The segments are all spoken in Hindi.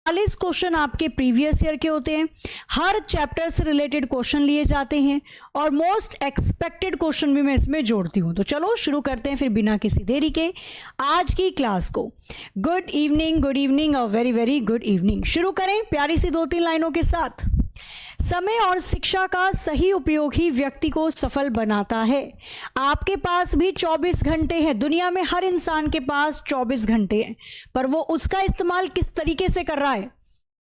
40 क्वेश्चन आपके प्रीवियस ईयर के होते हैं। हर चैप्टर से रिलेटेड क्वेश्चन लिए जाते हैं और मोस्ट एक्सपेक्टेड क्वेश्चन भी मैं इसमें जोड़ती हूं। तो चलो शुरू करते हैं फिर बिना किसी देरी के आज की क्लास को। गुड इवनिंग और वेरी वेरी गुड इवनिंग। शुरू करें प्यारी सी 2-3 लाइनों के साथ। समय और शिक्षा का सही उपयोग ही व्यक्ति को सफल बनाता है। आपके पास भी 24 घंटे हैं। दुनिया में हर इंसान के पास 24 घंटे हैं, पर वो उसका इस्तेमाल किस तरीके से कर रहा है।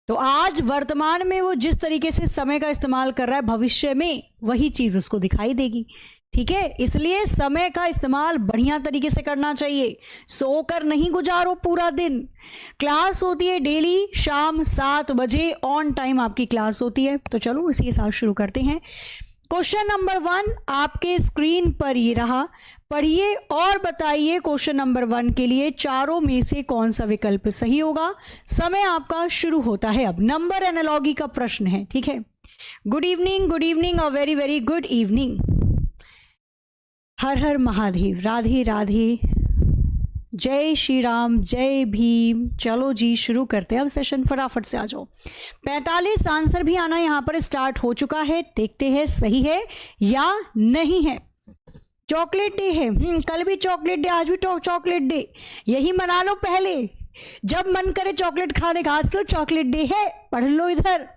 तो आज वर्तमान में वो जिस तरीके से समय का इस्तेमाल कर रहा है, भविष्य में वही चीज उसको दिखाई देगी। ठीक है, इसलिए समय का इस्तेमाल बढ़िया तरीके से करना चाहिए। सोकर नहीं गुजारो पूरा दिन। क्लास होती है डेली शाम 7 बजे ऑन टाइम आपकी क्लास होती है। तो चलो इसी के साथ शुरू करते हैं। क्वेश्चन नंबर 1 आपके स्क्रीन पर ये रहा, पढ़िए और बताइए क्वेश्चन नंबर 1 के लिए चारों में से कौन सा विकल्प सही होगा। समय आपका शुरू होता है। अब नंबर एनालॉजी का प्रश्न है। ठीक है, गुड इवनिंग और वेरी वेरी गुड इवनिंग। हर हर महादेव, राधे राधे, जय श्री राम, जय भीम। चलो जी शुरू करते हैं अब सेशन, फटाफट से आ जाओ। 45 आंसर भी आना यहाँ पर स्टार्ट हो चुका है। देखते हैं सही है या नहीं है। चॉकलेट डे है, कल भी चॉकलेट डे, आज भी चॉकलेट डे। यही मना लो पहले, जब मन करे चॉकलेट खाने का। आज तो चॉकलेट डे है, पढ़ लो इधर।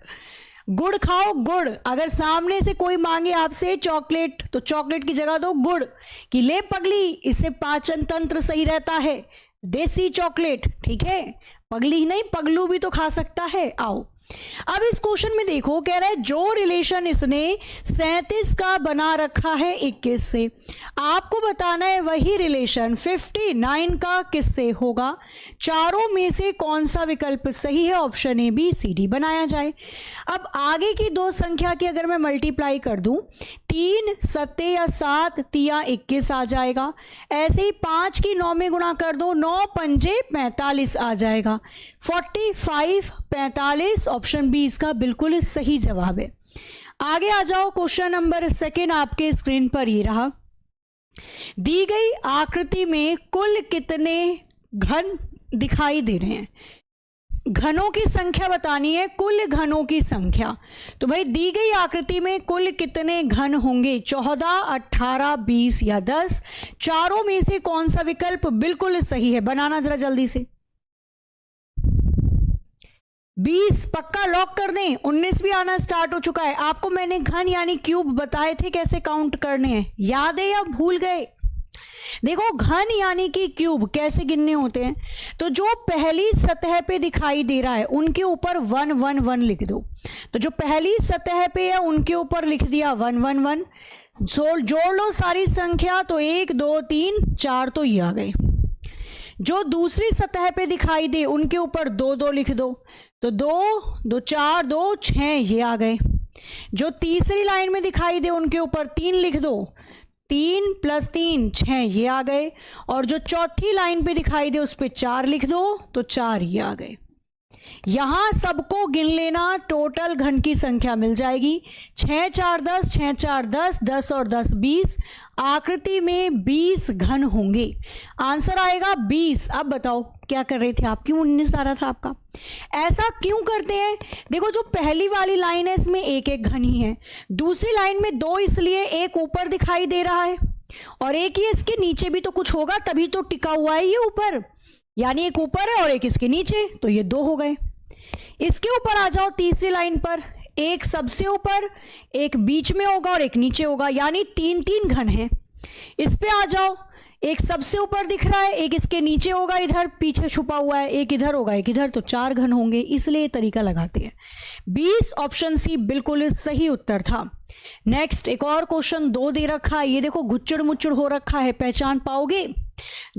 गुड़ खाओ, गुड़। अगर सामने से कोई मांगे आपसे चॉकलेट, तो चॉकलेट की जगह दो गुड़ कि ले पगली, इससे पाचन तंत्र सही रहता है। देसी चॉकलेट, ठीक है। पगली ही नहीं, पगलू भी तो खा सकता है। आओ अब इस क्वेश्चन में देखो, कह रहा है जो रिलेशन इसने 37 का बना रखा है 21 से, आपको बताना है वही रिलेशन 59 का किससे होगा। चारों में से कौन सा विकल्प सही है। Option A B C D बनाया जाए। अब आगे की दो संख्या की अगर मैं मल्टीप्लाई कर दूं, 3 7 या 7 तिया 21 आ जाएगा। ऐसे ही 5 की 9 में गुणा कर दो, 9 पंजे 45 आ जाएगा। 45 45 ऑप्शन बी इसका बिल्कुल सही जवाब है। आगे आ जाओ, क्वेश्चन नंबर 2 आपके स्क्रीन पर ये रहा। दी गई आकृति में कुल कितने घन दिखाई दे रहे हैं। घनों की संख्या बतानी है, कुल घनों की संख्या। तो भाई दी गई आकृति में कुल कितने घन होंगे। 14, 18, 20 या 10। चारों में से कौन सा विकल्प बिल्कुल सही है। बनाना जरा जल्दी से। 20 पक्का लॉक कर दें। 19 भी आना स्टार्ट हो चुका है। आपको मैंने घन यानी क्यूब बताए थे कैसे काउंट करने हैं, याद है या भूल गए। देखो घन यानी कि क्यूब कैसे गिनने होते हैं। तो जो पहली सतह पे दिखाई दे रहा है उनके ऊपर 1 1 1 लिख दो। तो जो पहली सतह पे है उनके ऊपर लिख दिया 1 1 1। जोड़ लो सारी संख्या, तो 1 2 3 4 तो ये आ गए। जो दूसरी सतह पे दिखाई दे उनके ऊपर 2 2 लिख दो। तो 2 2 4 2 6 ये आ गए। जो तीसरी लाइन में दिखाई दे उनके ऊपर 3 लिख दो। 3 + 3 6 ये आ गए। और जो चौथी लाइन पे दिखाई दे उस पे 4 लिख दो, तो 4 ये आ गए। यहां सबको गिन लेना, टोटल घन की संख्या मिल जाएगी। 6 4 10, 6 4 10, 10 और 10 20। आकृति में 20 घन होंगे। आंसर आएगा 20। अब बताओ क्या कर रहे थे आप, क्यों 19 आ रहा था आपका। ऐसा क्यों करते हैं। देखो जो पहली वाली लाइन है इसमें एक एक घन ही है। दूसरी लाइन में 2 इसलिए एक ऊपर दिखाई दे रहा है और एक ही इसके नीचे भी तो कुछ होगा, तभी तो टिका हुआ है ये ऊपर। यानी एक ऊपर है और एक इसके नीचे, तो ये 2 हो गए। इसके ऊपर आ जाओ तीसरी लाइन पर, एक सबसे ऊपर, एक बीच में होगा और एक नीचे होगा, यानी 3 3 घन है। इस पे आ जाओ, एक सबसे ऊपर दिख रहा है, एक इसके नीचे होगा, इधर पीछे छुपा हुआ है, एक इधर होगा एक इधर, तो 4 घन होंगे। इसलिए तरीका लगाते हैं। 20 ऑप्शन सी बिल्कुल सही उत्तर था। नेक्स्ट एक और क्वेश्चन 2 दे रखा है। ये देखो गुच्चड़ मुच्चड़ हो रखा है, पहचान पाओगे।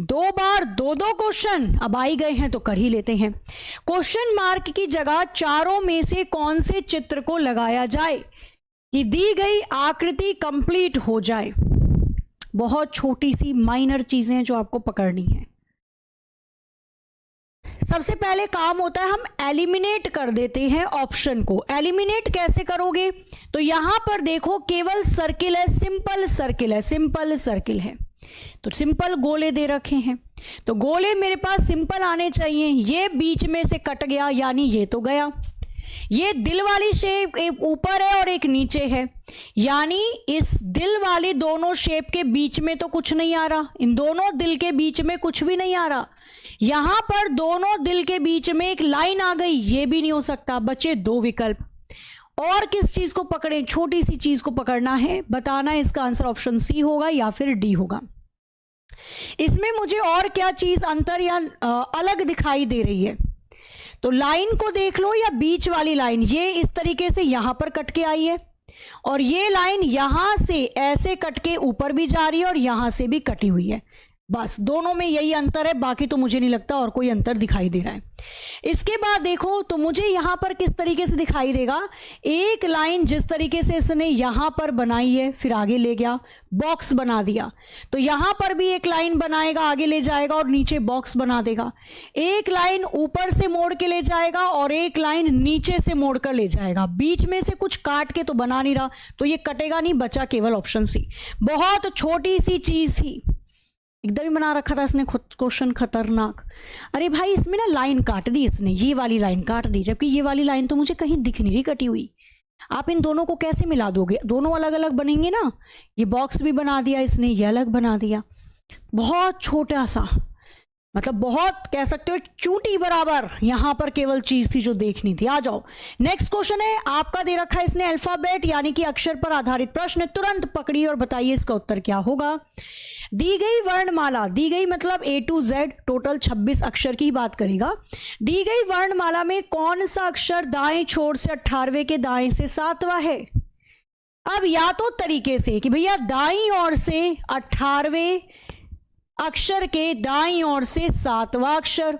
2 बार 2 क्वेश्चन अब आ ही गए हैं तो कर ही लेते हैं। क्वेश्चन मार्क की जगह चारों में से कौन से चित्र को लगाया जाए कि दी गई आकृति कंप्लीट हो जाए। बहुत छोटी सी माइनर चीजें हैं जो आपको पकड़नी है। सबसे पहले काम होता है हम एलिमिनेट कर देते हैं ऑप्शन को। एलिमिनेट कैसे करोगे, तो यहां पर देखो केवल सर्किल है, सिंपल सर्किल है, सिंपल सर्किल है। तो सिंपल गोले दे रखे हैं। तो गोले मेरे पास सिंपल आने चाहिए। ये बीच में से कट गया यानी ये तो गया। ये दिल वाली शेप एक ऊपर है और एक नीचे है, यानी इस दिल वाली दोनों शेप के बीच में तो कुछ नहीं आ रहा, इन दोनों दिल के बीच में कुछ भी नहीं आ रहा। यहां पर दोनों दिल के बीच में एक लाइन आ गई, ये भी नहीं हो सकता। बचे दो विकल्प, और किस चीज को पकड़ें? छोटी सी चीज को पकड़ना है, बताना है इसका आंसर ऑप्शन सी होगा या फिर डी होगा। इसमें मुझे और क्या चीज अंतर या अलग दिखाई दे रही है? तो लाइन को देख लो, या बीच वाली लाइन ये इस तरीके से यहां पर कट के आई है, और ये लाइन यहां से ऐसे कट के ऊपर भी जा रही है और यहां से भी कटी हुई है। बस दोनों में यही अंतर है, बाकी तो मुझे नहीं लगता और कोई अंतर दिखाई दे रहा है। इसके बाद देखो तो मुझे यहां पर किस तरीके से दिखाई देगा, एक लाइन जिस तरीके से इसने यहां पर बनाई है, फिर आगे ले गया बॉक्स बना दिया, तो यहां पर भी एक लाइन बनाएगा, आगे ले जाएगा और नीचे बॉक्स बना देगा। एक लाइन ऊपर से मोड़ के ले जाएगा और एक लाइन नीचे से मोड़ कर ले जाएगा। बीच में से कुछ काट के तो बना नहीं रहा, तो ये कटेगा नहीं, बचा केवल ऑप्शन सी। बहुत छोटी सी चीज थी, एकदम ही बना रखा था इसने क्वेश्चन खतरनाक। अरे भाई इसमें ना लाइन काट दी इसने, ये वाली लाइन काट दी, जबकि ये वाली लाइन तो मुझे कहीं दिख नहीं रही कटी हुई। आप इन दोनों को कैसे मिला दोगे? दोनों अलग अलग बनेंगे ना। ये बॉक्स भी बना दिया इसने, ये अलग बना दिया। बहुत छोटा सा, मतलब बहुत कह सकते हो चूंटी बराबर यहां पर केवल चीज थी जो देखनी थी। आ जाओ नेक्स्ट क्वेश्चन है आपका, दे रखा है इसने अल्फाबेट यानी कि अक्षर पर आधारित प्रश्न। तुरंत पकड़िए और बताइए इसका उत्तर क्या होगा। दी गई वर्णमाला, दी गई मतलब A to Z टोटल 26 अक्षर की बात करेगा। दी गई वर्णमाला में कौन सा अक्षर दाएं छोर से 18वें के दाएं से 7वां है? अब या तो तरीके से कि भैया दाईं ओर से 18वें अक्षर के दाईं ओर से 7वां अक्षर,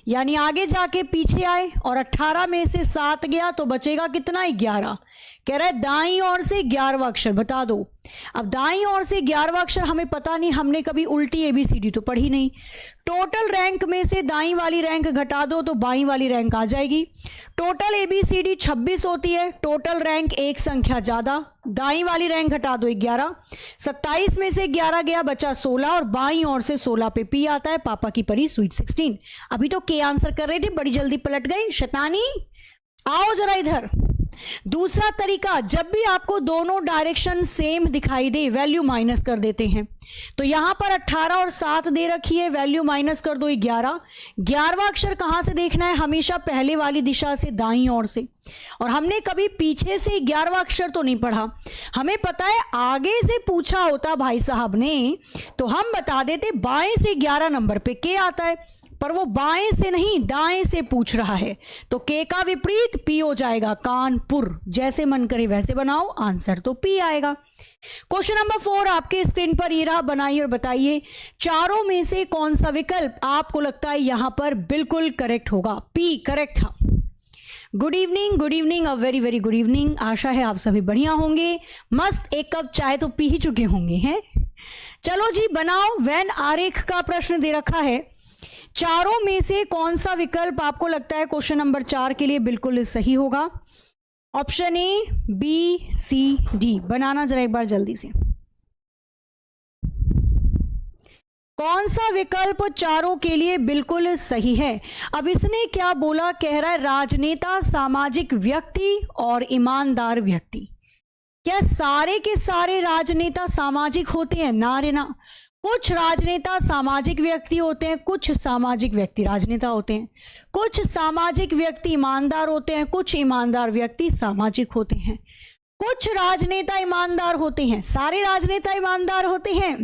यानी आगे जाके पीछे आए और 18 में से 7 गया तो बचेगा कितना? 11। कह रहा है दाईं ओर से 11वां अक्षर बता दो। अब दाईं ओर से 11वां अक्षर हमें पता नहीं, हमने कभी उल्टी ABCD तो पढ़ी नहीं। टोटल रैंक में से दाईं वाली रैंक घटा दो तो बाईं वाली रैंक आ जाएगी। टोटल ABCD 26 होती है, टोटल रैंक एक संख्या ज्यादा, दाईं वाली रैंक घटा दो 11। 27 में से 11 गया, बचा 16 और बाईं ओर से 16 पे P आता है, पापा की परी स्वीट 16। अभी तो K आंसर कर रहे थे, बड़ी जल्दी पलट गई शैतानी। आओ जरा इधर। दूसरा तरीका, जब भी आपको दोनों डायरेक्शन सेम दिखाई दे वैल्यू माइनस कर देते हैं। तो यहां पर 18 और 7 दे रखी है, वैल्यू माइनस कर दो 11। 11वां अक्षर कहां से देखना है? हमेशा पहले वाली दिशा से, दाईं ओर से। और हमने कभी पीछे से 11वां अक्षर तो नहीं पढ़ा, हमें पता है आगे से पूछा होता भाई साहब ने तो हम बता देते बाएं से 11 नंबर पे K आता है, पर वो बाएं से नहीं दाएं से पूछ रहा है, तो K का विपरीत P हो जाएगा, कानपुर। जैसे मन करे वैसे बनाओ, आंसर तो P आएगा। क्वेश्चन नंबर 4 आपके स्क्रीन पर ये रहा, बनाइए और बताइए चारों में से कौन सा विकल्प आपको लगता है यहां पर बिल्कुल करेक्ट होगा? P करेक्ट था। Good evening, a very very good evening. आशा है आप सभी बढ़िया होंगे, मस्त एक कप चाय तो पी ही चुके होंगे हैं। चलो जी बनाओ। वैन आरेख का प्रश्न दे रखा है, चारों में से कौन सा विकल्प आपको लगता है क्वेश्चन नंबर 4 के लिए बिल्कुल सही होगा? Option A, B, C, D। बनाना जरा एक बार जल्दी से। कौन सा विकल्प चारों के लिए बिल्कुल सही है? अब इसने क्या बोला? कह रहा है राजनेता, सामाजिक व्यक्ति और ईमानदार व्यक्ति। क्या सारे के सारे राजनेता सामाजिक होते हैं? ना रे ना। कुछ राजनेता सामाजिक व्यक्ति होते हैं, कुछ सामाजिक व्यक्ति राजनेता होते हैं, कुछ सामाजिक व्यक्ति ईमानदार होते हैं, कुछ ईमानदार व्यक्ति सामाजिक होते हैं, कुछ राजनेता ईमानदार होते हैं, सारे राजनेता ईमानदार होते हैं,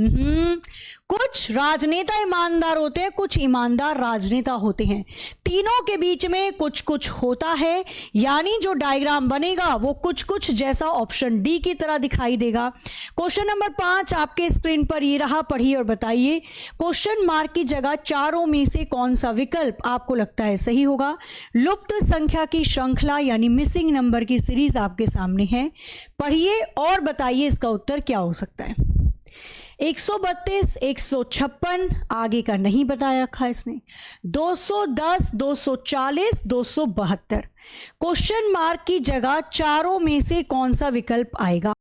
कुछ राजनेता ईमानदार होते हैं, कुछ ईमानदार राजनेता होते हैं, तीनों के बीच में कुछ कुछ होता है, यानी जो डायग्राम बनेगा वो कुछ कुछ जैसा ऑप्शन डी की तरह दिखाई देगा। क्वेश्चन नंबर 5 आपके स्क्रीन पर ये रहा, पढ़िए और बताइए क्वेश्चन मार्क की जगह चारों में से कौन सा विकल्प आपको लगता है सही होगा? लुप्त संख्या की श्रृंखला यानी मिसिंग नंबर की सीरीज आपके सामने है, पढ़िए और बताइए इसका उत्तर क्या हो सकता है। 132, 156, आगे का नहीं बताया रखा है इसने, 210, 240, 272। क्वेश्चन मार्क की जगह चारों में से कौन सा विकल्प आएगा?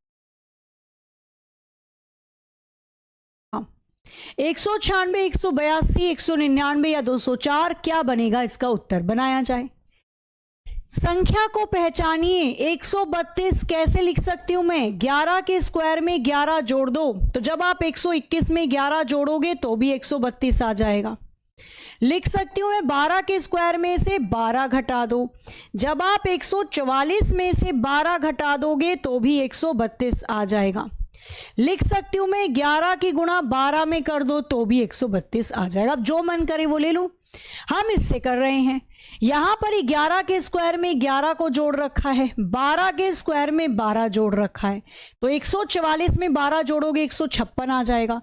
196, 182, 199 या 204, क्या बनेगा इसका उत्तर? बनाया जाए। संख्या को पहचानिए। 132 कैसे लिख सकती हूं मैं? 11 के स्क्वायर में 11 जोड़ दो, तो जब आप 121 में 11 जोड़ोगे तो भी 132 आ जाएगा। लिख सकती हूं मैं 12 के स्क्वायर में से 12 घटा दो, जब आप 144 में से 12 घटा दोगे तो भी 132 आ जाएगा। लिख सकती हूं मैं 11 की गुणा 12 में कर दो तो भी 132 आ जाएगा। अब जो मन करे वो ले लो, हम इससे कर रहे हैं। यहां पर ही 11 के स्क्वायर में 11 को जोड़ रखा है, 12 के स्क्वायर में 12 जोड़ रखा है, तो 144 में 12 जोड़ोगे 156 आ जाएगा।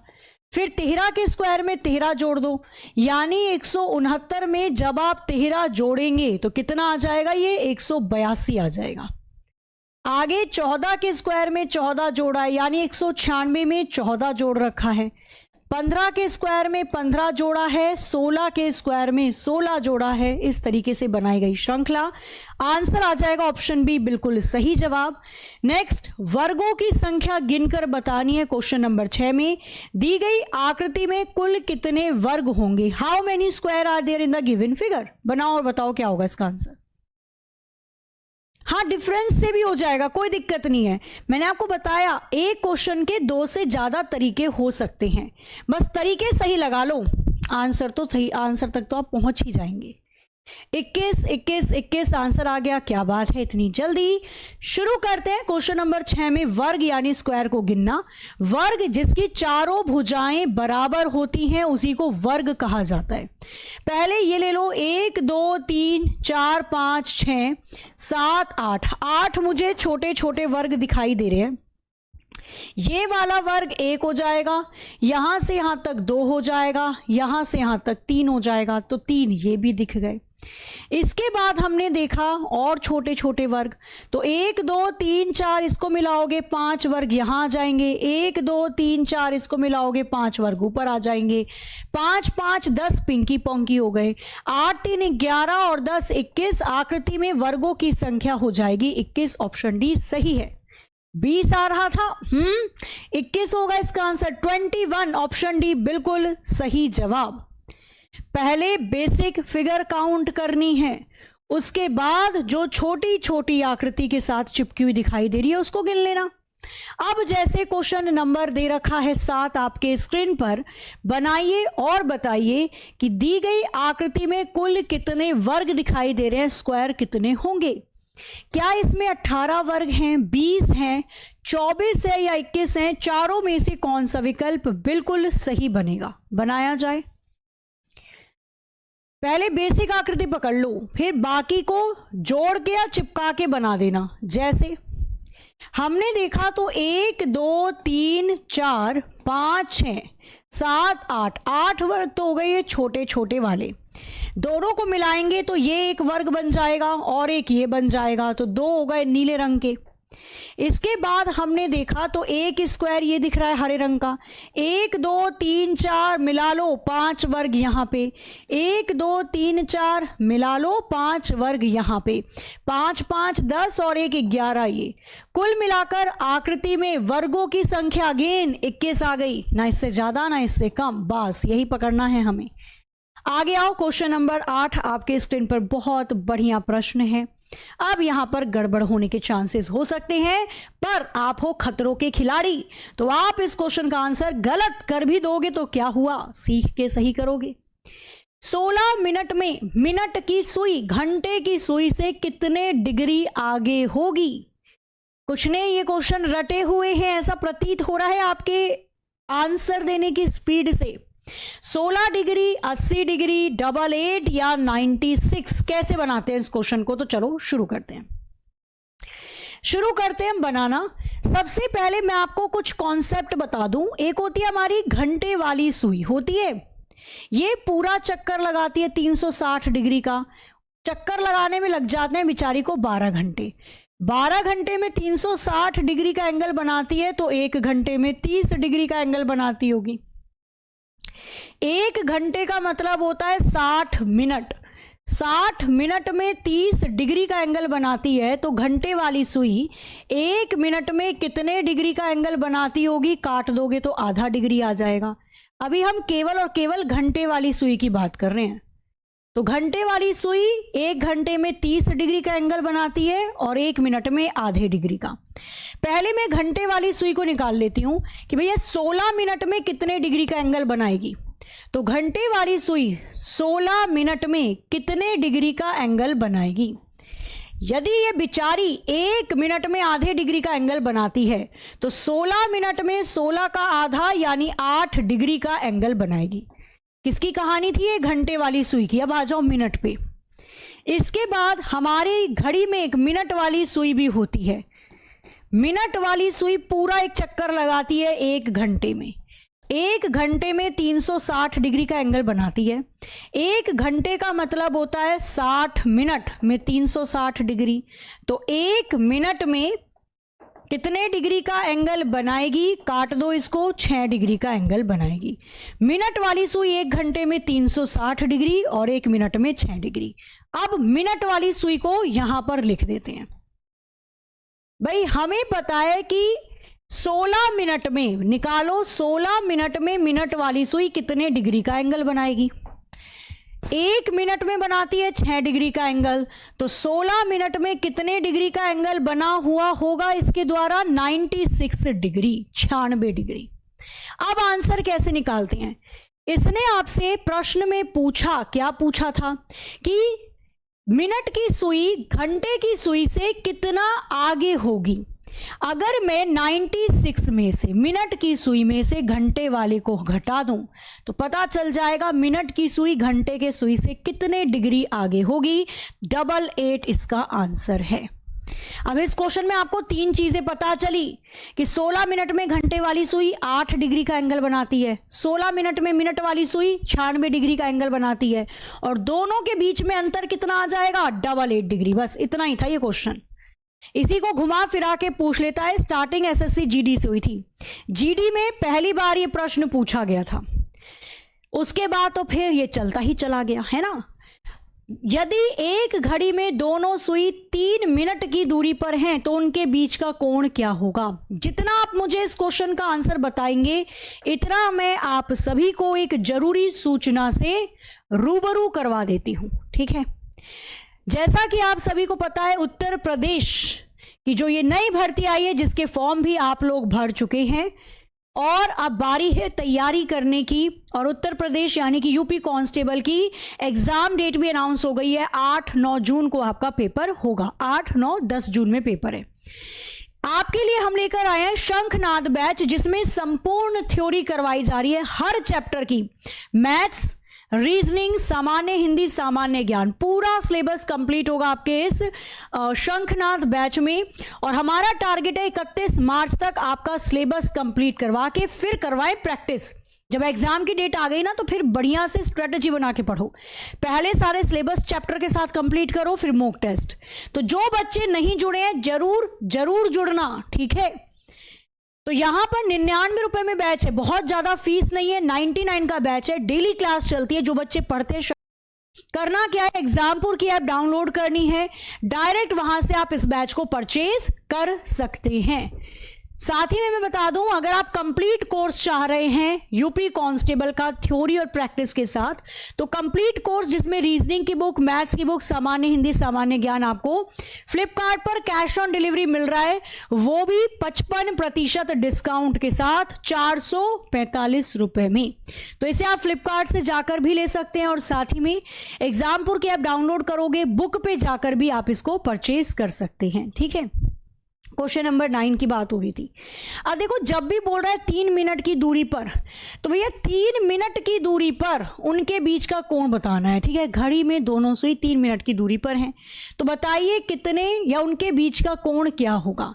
फिर 13 के स्क्वायर में 13 जोड़ दो, यानी 169 में जब आप 13 जोड़ेंगे तो कितना आ जाएगा? ये 182 आ जाएगा। आगे 14 के स्क्वायर में 14 जोड़ा है, यानी 196 में 14 जोड़ रखा है। 15 के स्क्वायर में 15 जोड़ा है, 16 के स्क्वायर में 16 जोड़ा है। इस तरीके से बनाई गई श्रृंखला। आंसर आ जाएगा ऑप्शन बी, बिल्कुल सही जवाब। नेक्स्ट, वर्गों की संख्या गिनकर बतानी है। क्वेश्चन नंबर 6 में दी गई आकृति में कुल कितने वर्ग होंगे? How many square are there in the given figure? बनाओ और बताओ क्या होगा इसका आंसर। हाँ, डिफरेंस से भी हो जाएगा, कोई दिक्कत नहीं है। मैंने आपको बताया एक क्वेश्चन के 2 से ज्यादा तरीके हो सकते हैं, बस तरीके सही लगा लो, आंसर तो सही, आंसर तक तो आप पहुंच ही जाएंगे। 21, 21, 21 आंसर आ गया। क्या बात है, इतनी जल्दी। शुरू करते हैं क्वेश्चन नंबर 6 में वर्ग यानी स्क्वायर को गिनना। वर्ग जिसकी चारों भुजाएं बराबर होती हैं उसी को वर्ग कहा जाता है। पहले ये ले लो, 1 2 3 4 5 6 7 8, 8 मुझे छोटे छोटे वर्ग दिखाई दे रहे हैं। ये वाला वर्ग 1 हो जाएगा, यहां से यहां तक 2 हो जाएगा, यहां से यहां तक 3 हो जाएगा, तो 3 ये भी दिख गए। इसके बाद हमने देखा और छोटे छोटे वर्ग, तो 1 2 3 4 इसको मिलाओगे 5 वर्ग यहां आ जाएंगे, 1 2 3 4 इसको मिलाओगे 5 वर्ग ऊपर आ जाएंगे, 5 5 10 पिंकी पोंकी हो गए, 8 3 11 और 10 21 आकृति में वर्गों की संख्या हो जाएगी 21। ऑप्शन डी सही है। 20 आ रहा था, 21 होगा इसका आंसर 21। ऑप्शन डी बिल्कुल सही जवाब। पहले बेसिक फिगर काउंट करनी है, उसके बाद जो छोटी छोटी आकृति के साथ चिपकी हुई दिखाई दे रही है उसको गिन लेना। अब जैसे क्वेश्चन नंबर दे रखा है 7 आपके स्क्रीन पर, बनाइए और बताइए कि दी गई आकृति में कुल कितने वर्ग दिखाई दे रहे हैं, स्क्वायर कितने होंगे। क्या इसमें 18 वर्ग हैं, 20 हैं, 24 है या 21 हैं? चारों में से कौन सा विकल्प बिल्कुल सही बनेगा? बनाया जाए। पहले बेसिक आकृति पकड़ लो, फिर बाकी को जोड़ के या चिपका के बना देना। जैसे हमने देखा तो 1 2 3 4 5 6 7 8, 8 वर्ग तो हो गए ये छोटे छोटे वाले। दोनों को मिलाएंगे तो ये एक वर्ग बन जाएगा और एक ये बन जाएगा, तो 2 हो गए नीले रंग के। इसके बाद हमने देखा तो एक स्क्वायर ये दिख रहा है हरे रंग का, 1 2 3 4 मिला लो 5 वर्ग यहाँ पे, 1 2 3 4 मिला लो 5 वर्ग यहाँ पे, 5 5 10 और 1 11, ये कुल मिलाकर आकृति में वर्गों की संख्या अगेन 21 आ गई। ना इससे ज्यादा ना इससे कम, बस यही पकड़ना है हमें। आगे आओ, क्वेश्चन नंबर 8 आपके स्क्रीन पर बहुत बढ़िया प्रश्न है। अब यहां पर गड़बड़ होने के चांसेस हो सकते हैं, पर आप हो खतरों के खिलाड़ी, तो आप इस क्वेश्चन का आंसर गलत कर भी दोगे तो क्या हुआ, सीख के सही करोगे। 16 मिनट में मिनट की सुई घंटे की सुई से कितने डिग्री आगे होगी? कुछ ने ये क्वेश्चन रटे हुए हैं, ऐसा प्रतीत हो रहा है आपके आंसर देने की स्पीड से। 16 डिग्री, 80 डिग्री, 88 या 96, कैसे बनाते हैं इस क्वेश्चन को? तो चलो शुरू करते हैं बनाना। सबसे पहले मैं आपको कुछ कॉन्सेप्ट बता दूं। एक होती है हमारी घंटे वाली सुई, होती है ये पूरा चक्कर लगाती है 360 डिग्री का। चक्कर लगाने में लग जाते हैं बेचारी को 12 घंटे। 12 घंटे में 360 डिग्री का एंगल बनाती है, तो 1 घंटे में 30 डिग्री का एंगल बनाती होगी। 1 घंटे का मतलब होता है 60 मिनट। 60 मिनट में 30 डिग्री का एंगल बनाती है, तो घंटे वाली सुई 1 मिनट में कितने डिग्री का एंगल बनाती होगी? काट दोगे तो आधा डिग्री आ जाएगा। अभी हम केवल और केवल घंटे वाली सुई की बात कर रहे हैं। तो घंटे वाली सुई 1 घंटे में 30 डिग्री का एंगल बनाती है और 1 मिनट में आधे डिग्री का। पहले मैं घंटे वाली सुई को निकाल लेती हूं कि भैया 16 मिनट में कितने डिग्री का एंगल बनाएगी। तो घंटे वाली सुई 16 मिनट में कितने डिग्री का एंगल बनाएगी। यदि ये बेचारी 1 मिनट में आधे डिग्री का एंगल बनाती है तो 16 मिनट में 16 का आधा यानी 8 डिग्री का एंगल बनाएगी। किसकी कहानी थी ये? घंटे वाली सुई की। अब आ जाओ मिनट पे। इसके बाद हमारी घड़ी में एक मिनट वाली सुई भी होती है। मिनट वाली सुई पूरा एक चक्कर लगाती है 1 घंटे में। 1 घंटे में 360 डिग्री का एंगल बनाती है। 1 घंटे का मतलब होता है 60 मिनट में 360 डिग्री। तो 1 मिनट में कितने डिग्री का एंगल बनाएगी? काट दो इसको, 6 डिग्री का एंगल बनाएगी। मिनट वाली सुई 1 घंटे में 360 डिग्री और 1 मिनट में 6 डिग्री। अब मिनट वाली सुई को यहां पर लिख देते हैं। भाई हमें पता है कि 16 मिनट में निकालो, 16 मिनट में मिनट वाली सुई कितने डिग्री का एंगल बनाएगी। 1 मिनट में बनाती है 6 डिग्री का एंगल। तो 16 मिनट में कितने डिग्री का एंगल बना हुआ होगा इसके द्वारा? 96 डिग्री, 96 डिग्री। अब आंसर कैसे निकालते हैं? इसने आपसे प्रश्न में पूछा, क्या पूछा था कि मिनट की सुई घंटे की सुई से कितना आगे होगी। अगर मैं 96 में से मिनट की सुई में से घंटे वाले को घटा दूं तो पता चल जाएगा मिनट की सुई घंटे के सुई से कितने डिग्री आगे होगी। 88 इसका आंसर है। अब इस क्वेश्चन में आपको 3 चीजें पता चली कि 16 मिनट में घंटे वाली सुई 8 डिग्री का एंगल बनाती है, 16 मिनट में मिनट वाली सुई 96 डिग्री का एंगल बनाती है, और दोनों के बीच में अंतर कितना आ जाएगा? 88 डिग्री। बस इतना ही था ये क्वेश्चन। इसी को घुमा फिरा के पूछ लेता है। स्टार्टिंग एसएससी जीडी से हुई थी। जीडी में पहली बार ये प्रश्न पूछा गया था, उसके बाद तो फिर ये चलता ही चला गया, है ना। यदि एक घड़ी में दोनों सुई 3 मिनट की दूरी पर हैं तो उनके बीच का कोण क्या होगा। जितना आप मुझे इस क्वेश्चन का आंसर बताएंगे इतना मैं आप सभी को एक जरूरी सूचना से रूबरू करवा देती हूं, ठीक है। जैसा कि आप सभी को पता है, उत्तर प्रदेश की जो ये नई भर्ती आई है जिसके फॉर्म भी आप लोग भर चुके हैं और अब बारी है तैयारी करने की, और उत्तर प्रदेश यानी कि यूपी कांस्टेबल की एग्जाम डेट भी अनाउंस हो गई है। 8-9 जून को आपका पेपर होगा। 8-9-10 जून में पेपर है। आपके लिए हम लेकर आए हैं शंखनाद बैच, जिसमें संपूर्ण थ्योरी करवाई जा रही है हर चैप्टर की। मैथ्स, रीजनिंग, सामान्य हिंदी, सामान्य ज्ञान, पूरा सिलेबस कंप्लीट होगा आपके इस शंखनाद बैच में। और हमारा टारगेट है 31 मार्च तक आपका सिलेबस कंप्लीट करवा के फिर करवाएं प्रैक्टिस। जब एग्जाम की डेट आ गई ना तो फिर बढ़िया से स्ट्रेटजी बना के पढ़ो। पहले सारे सिलेबस चैप्टर के साथ कंप्लीट करो, फिर मॉक टेस्ट। तो जो बच्चे नहीं जुड़े हैं जरूर जुड़ना, ठीक है। तो यहां पर 99 रुपए में बैच है, बहुत ज्यादा फीस नहीं है, 99 का बैच है। डेली क्लास चलती है। जो बच्चे पढ़ते हैं, करना क्या है, एग्जामपुर की ऐप डाउनलोड करनी है, डायरेक्ट वहां से आप इस बैच को परचेज कर सकते हैं। साथ ही में मैं बता दूं, अगर आप कंप्लीट कोर्स चाह रहे हैं यूपी कांस्टेबल का थ्योरी और प्रैक्टिस के साथ, तो कंप्लीट कोर्स जिसमें रीजनिंग की बुक, मैथ्स की बुक, सामान्य हिंदी, सामान्य ज्ञान आपको फ्लिपकार्ट पर कैश ऑन डिलीवरी मिल रहा है, वो भी 55% डिस्काउंट के साथ 445 रुपए में। तो इसे आप फ्लिपकार्ट से जाकर भी ले सकते हैं और साथ ही में एग्जामपुर की ऐप डाउनलोड करोगे, बुक पे जाकर भी आप इसको परचेज कर सकते हैं, ठीक है। क्वेश्चन नंबर 9 की बात हो रही थी। अब देखो, जब भी बोल रहा है 3 मिनट की दूरी पर, तो भैया 3 मिनट की दूरी पर उनके बीच का कोण बताना है, ठीक है। घड़ी में दोनों सुई 3 मिनट की दूरी पर हैं, तो बताइए कितने या उनके बीच का कोण क्या होगा।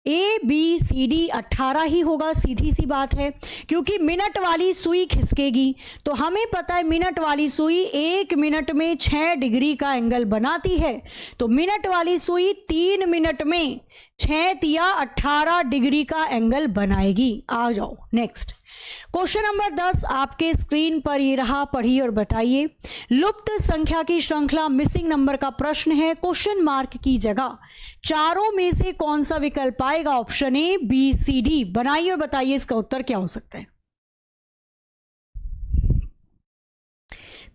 ABCD 18 ही होगा, सीधी सी बात है, क्योंकि मिनट वाली सुई खिसकेगी। तो हमें पता है मिनट वाली सुई 1 मिनट में 6 डिग्री का एंगल बनाती है, तो मिनट वाली सुई 3 मिनट में 6 या 18 डिग्री का एंगल बनाएगी। आ जाओ नेक्स्ट क्वेश्चन नंबर 10 आपके स्क्रीन पर ये रहा, पढ़िए और बताइए। लुप्त संख्या की श्रृंखला मिसिंग नंबर का प्रश्न है। क्वेश्चन मार्क की जगह चारों में से कौन सा विकल्प आएगा? Option A, B, C, D। बनाइए और बताइए इसका उत्तर क्या हो सकता है।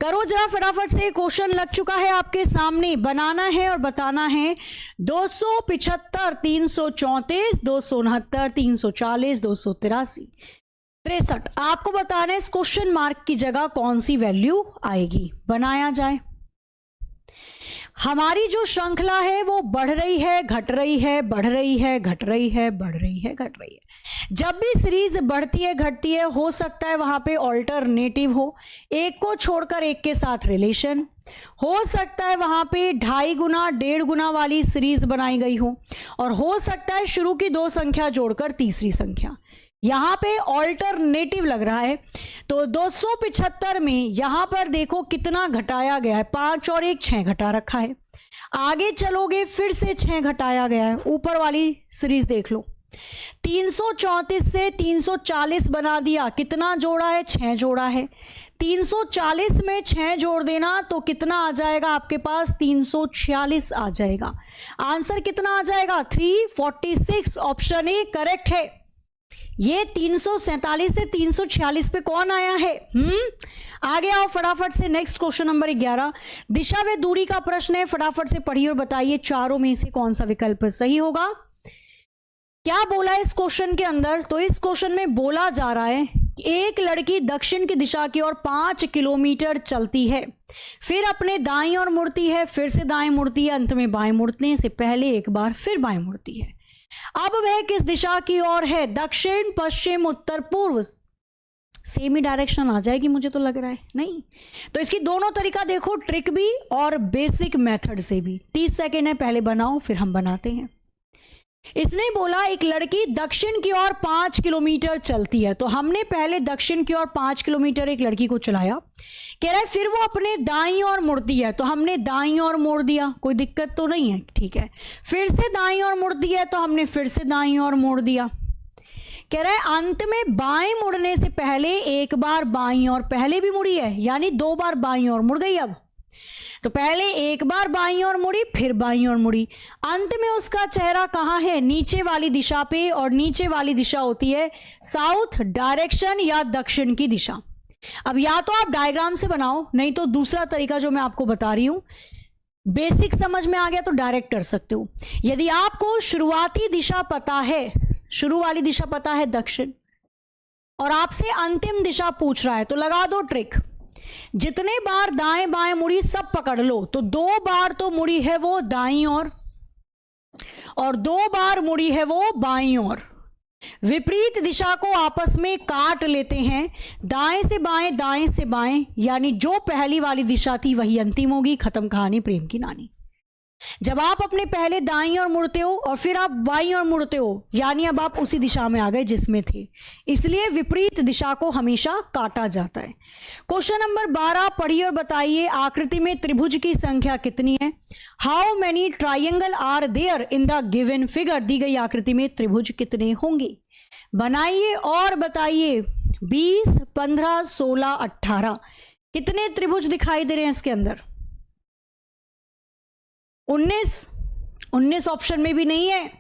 करो जरा फटाफट से, क्वेश्चन लग चुका है आपके सामने, बनाना है और बताना है। 275, 334, 269, 340, 283, 63, आपको बताना है इस क्वेश्चन मार्क की जगह कौन सी वैल्यू आएगी। बनाया जाए। हमारी जो श्रृंखला है वो बढ़ रही है, घट रही है, बढ़ रही है, घट रही है, बढ़ रही है, घट रही है। जब भी सीरीज बढ़ती है, घटती है, हो सकता है वहां पे ऑल्टरनेटिव हो, एक को छोड़कर एक के साथ रिलेशन हो सकता है, वहां पे 2.5 गुना 1.5 गुना वाली सीरीज बनाई गई हो, और हो सकता है शुरू की 2 संख्या जोड़कर तीसरी संख्या। यहां पे ऑल्टरनेटिव लग रहा है। तो 275 में यहां पर देखो कितना घटाया गया है, 5 और 1 6 घटा रखा है। आगे चलोगे फिर से 6 घटाया गया है। ऊपर वाली सीरीज देख लो, 334 से 340 बना दिया, कितना जोड़ा है, 6 जोड़ा है। 340 में 6 जोड़ देना तो कितना आ जाएगा आपके पास, 346 आ जाएगा। आंसर कितना आ जाएगा, 346। ऑप्शन ए करेक्ट है। ये 347 से 346 पे कौन आया है? आगे आओ फटाफट से। नेक्स्ट क्वेश्चन नंबर 11, दिशा व दूरी का प्रश्न है। फटाफट से पढ़िए और बताइए चारों में से कौन सा विकल्प सही होगा। क्या बोला है इस क्वेश्चन के अंदर? तो इस क्वेश्चन में बोला जा रहा है एक लड़की दक्षिण की दिशा की ओर 5 किलोमीटर चलती है, फिर अपने दाईं ओर मुड़ती है, फिर से दाएं मुड़ती है, अंत में बाएं मुड़ने से पहले एक बार फिर बाएं मुड़ती है। अब वह किस दिशा की ओर है? दक्षिण, पश्चिम, उत्तर, पूर्व। सेम ही डायरेक्शन आ जाएगी मुझे तो लग रहा है, नहीं? तो इसकी दोनों तरीका देखो, ट्रिक भी और बेसिक मेथड से भी। 30 सेकेंड है, पहले बनाओ फिर हम बनाते हैं। इसने बोला एक लड़की दक्षिण की ओर 5 किलोमीटर चलती है, तो हमने पहले दक्षिण की ओर 5 किलोमीटर एक लड़की को चलाया। कह रहा है फिर वो अपने दाईं ओर मुड़ती है, तो हमने दाईं ओर मोड़ दिया, कोई दिक्कत तो नहीं है, ठीक है। फिर से दाईं ओर मुड़ती है तो हमने फिर से दाईं ओर मोड़ दिया। कह रहा है अंत में बाएं मुड़ने से पहले एक बार बाईं ओर पहले भी मुड़ी है, यानी 2 बार बाईं ओर मुड़ गई। अब तो पहले एक बार बाईं ओर मुड़ी, फिर बाईं ओर मुड़ी। अंत में उसका चेहरा कहाँ है? नीचे वाली दिशा पे, और नीचे वाली दिशा होती है साउथ डायरेक्शन या दक्षिण की दिशा। अब या तो आप डायग्राम से बनाओ, नहीं तो दूसरा तरीका जो मैं आपको बता रही हूं, बेसिक समझ में आ गया तो डायरेक्ट कर सकते हो। यदि आपको शुरुआती दिशा पता है, शुरू वाली दिशा पता है दक्षिण, और आपसे अंतिम दिशा पूछ रहा है, तो लगा दो ट्रिक। जितने बार दाएं बाएं मुड़ी सब पकड़ लो, तो 2 बार तो मुड़ी है वो दाईं ओर, और 2 बार मुड़ी है वो बाईं ओर। विपरीत दिशा को आपस में काट लेते हैं, दाएं से बाएं, दाएं से बाएं, यानी जो पहली वाली दिशा थी वही अंतिम होगी। खत्म कहानी प्रेम की नानी। जब आप अपने पहले दाईं ओर मुड़ते हो और फिर आप बाईं ओर मुड़ते हो, यानी अब आप उसी दिशा में आ गए जिसमें थे, इसलिए विपरीत दिशा को हमेशा काटा जाता है। क्वेश्चन नंबर 12 पढ़िए और बताइए आकृति में त्रिभुज की संख्या कितनी है? How many triangle are there in the given figure? दी गई आकृति में त्रिभुज कितने होंगे? बनाइए और बताइए। 20, 15, 16, 18 कितने त्रिभुज दिखाई दे रहे हैं इसके अंदर? 19 ऑप्शन में भी नहीं है।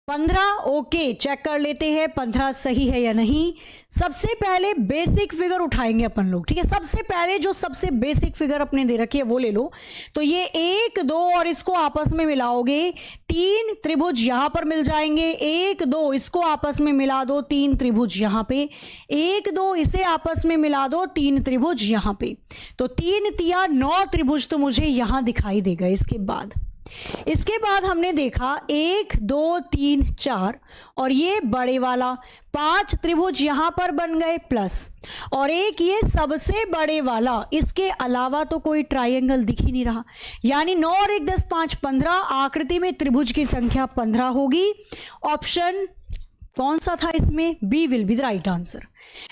15 ओके, चेक कर लेते हैं 15 सही है या नहीं। सबसे पहले बेसिक फिगर उठाएंगे अपन लोग, ठीक है। सबसे पहले जो सबसे बेसिक फिगर अपने दे रखी है वो ले लो। तो ये 1, 2 और इसको आपस में मिलाओगे, 3 त्रिभुज यहां पर मिल जाएंगे। 1, 2 इसको आपस में मिला दो, 3 त्रिभुज यहां पे। 1, 2 इसे आपस में मिला दो, 3 त्रिभुज यहां पे। तो 3 तिया 9 त्रिभुज तो मुझे यहां दिखाई देगा। इसके बाद हमने देखा 1, 2, 3, 4 और ये बड़े वाला 5 त्रिभुज यहां पर बन गए प्लस, और एक ये सबसे बड़े वाला। इसके अलावा तो कोई ट्रायंगल दिख ही नहीं रहा, यानी 9 और 1 10 5 15। आकृति में त्रिभुज की संख्या 15 होगी। ऑप्शन कौन सा था इसमें? B will be the right answer.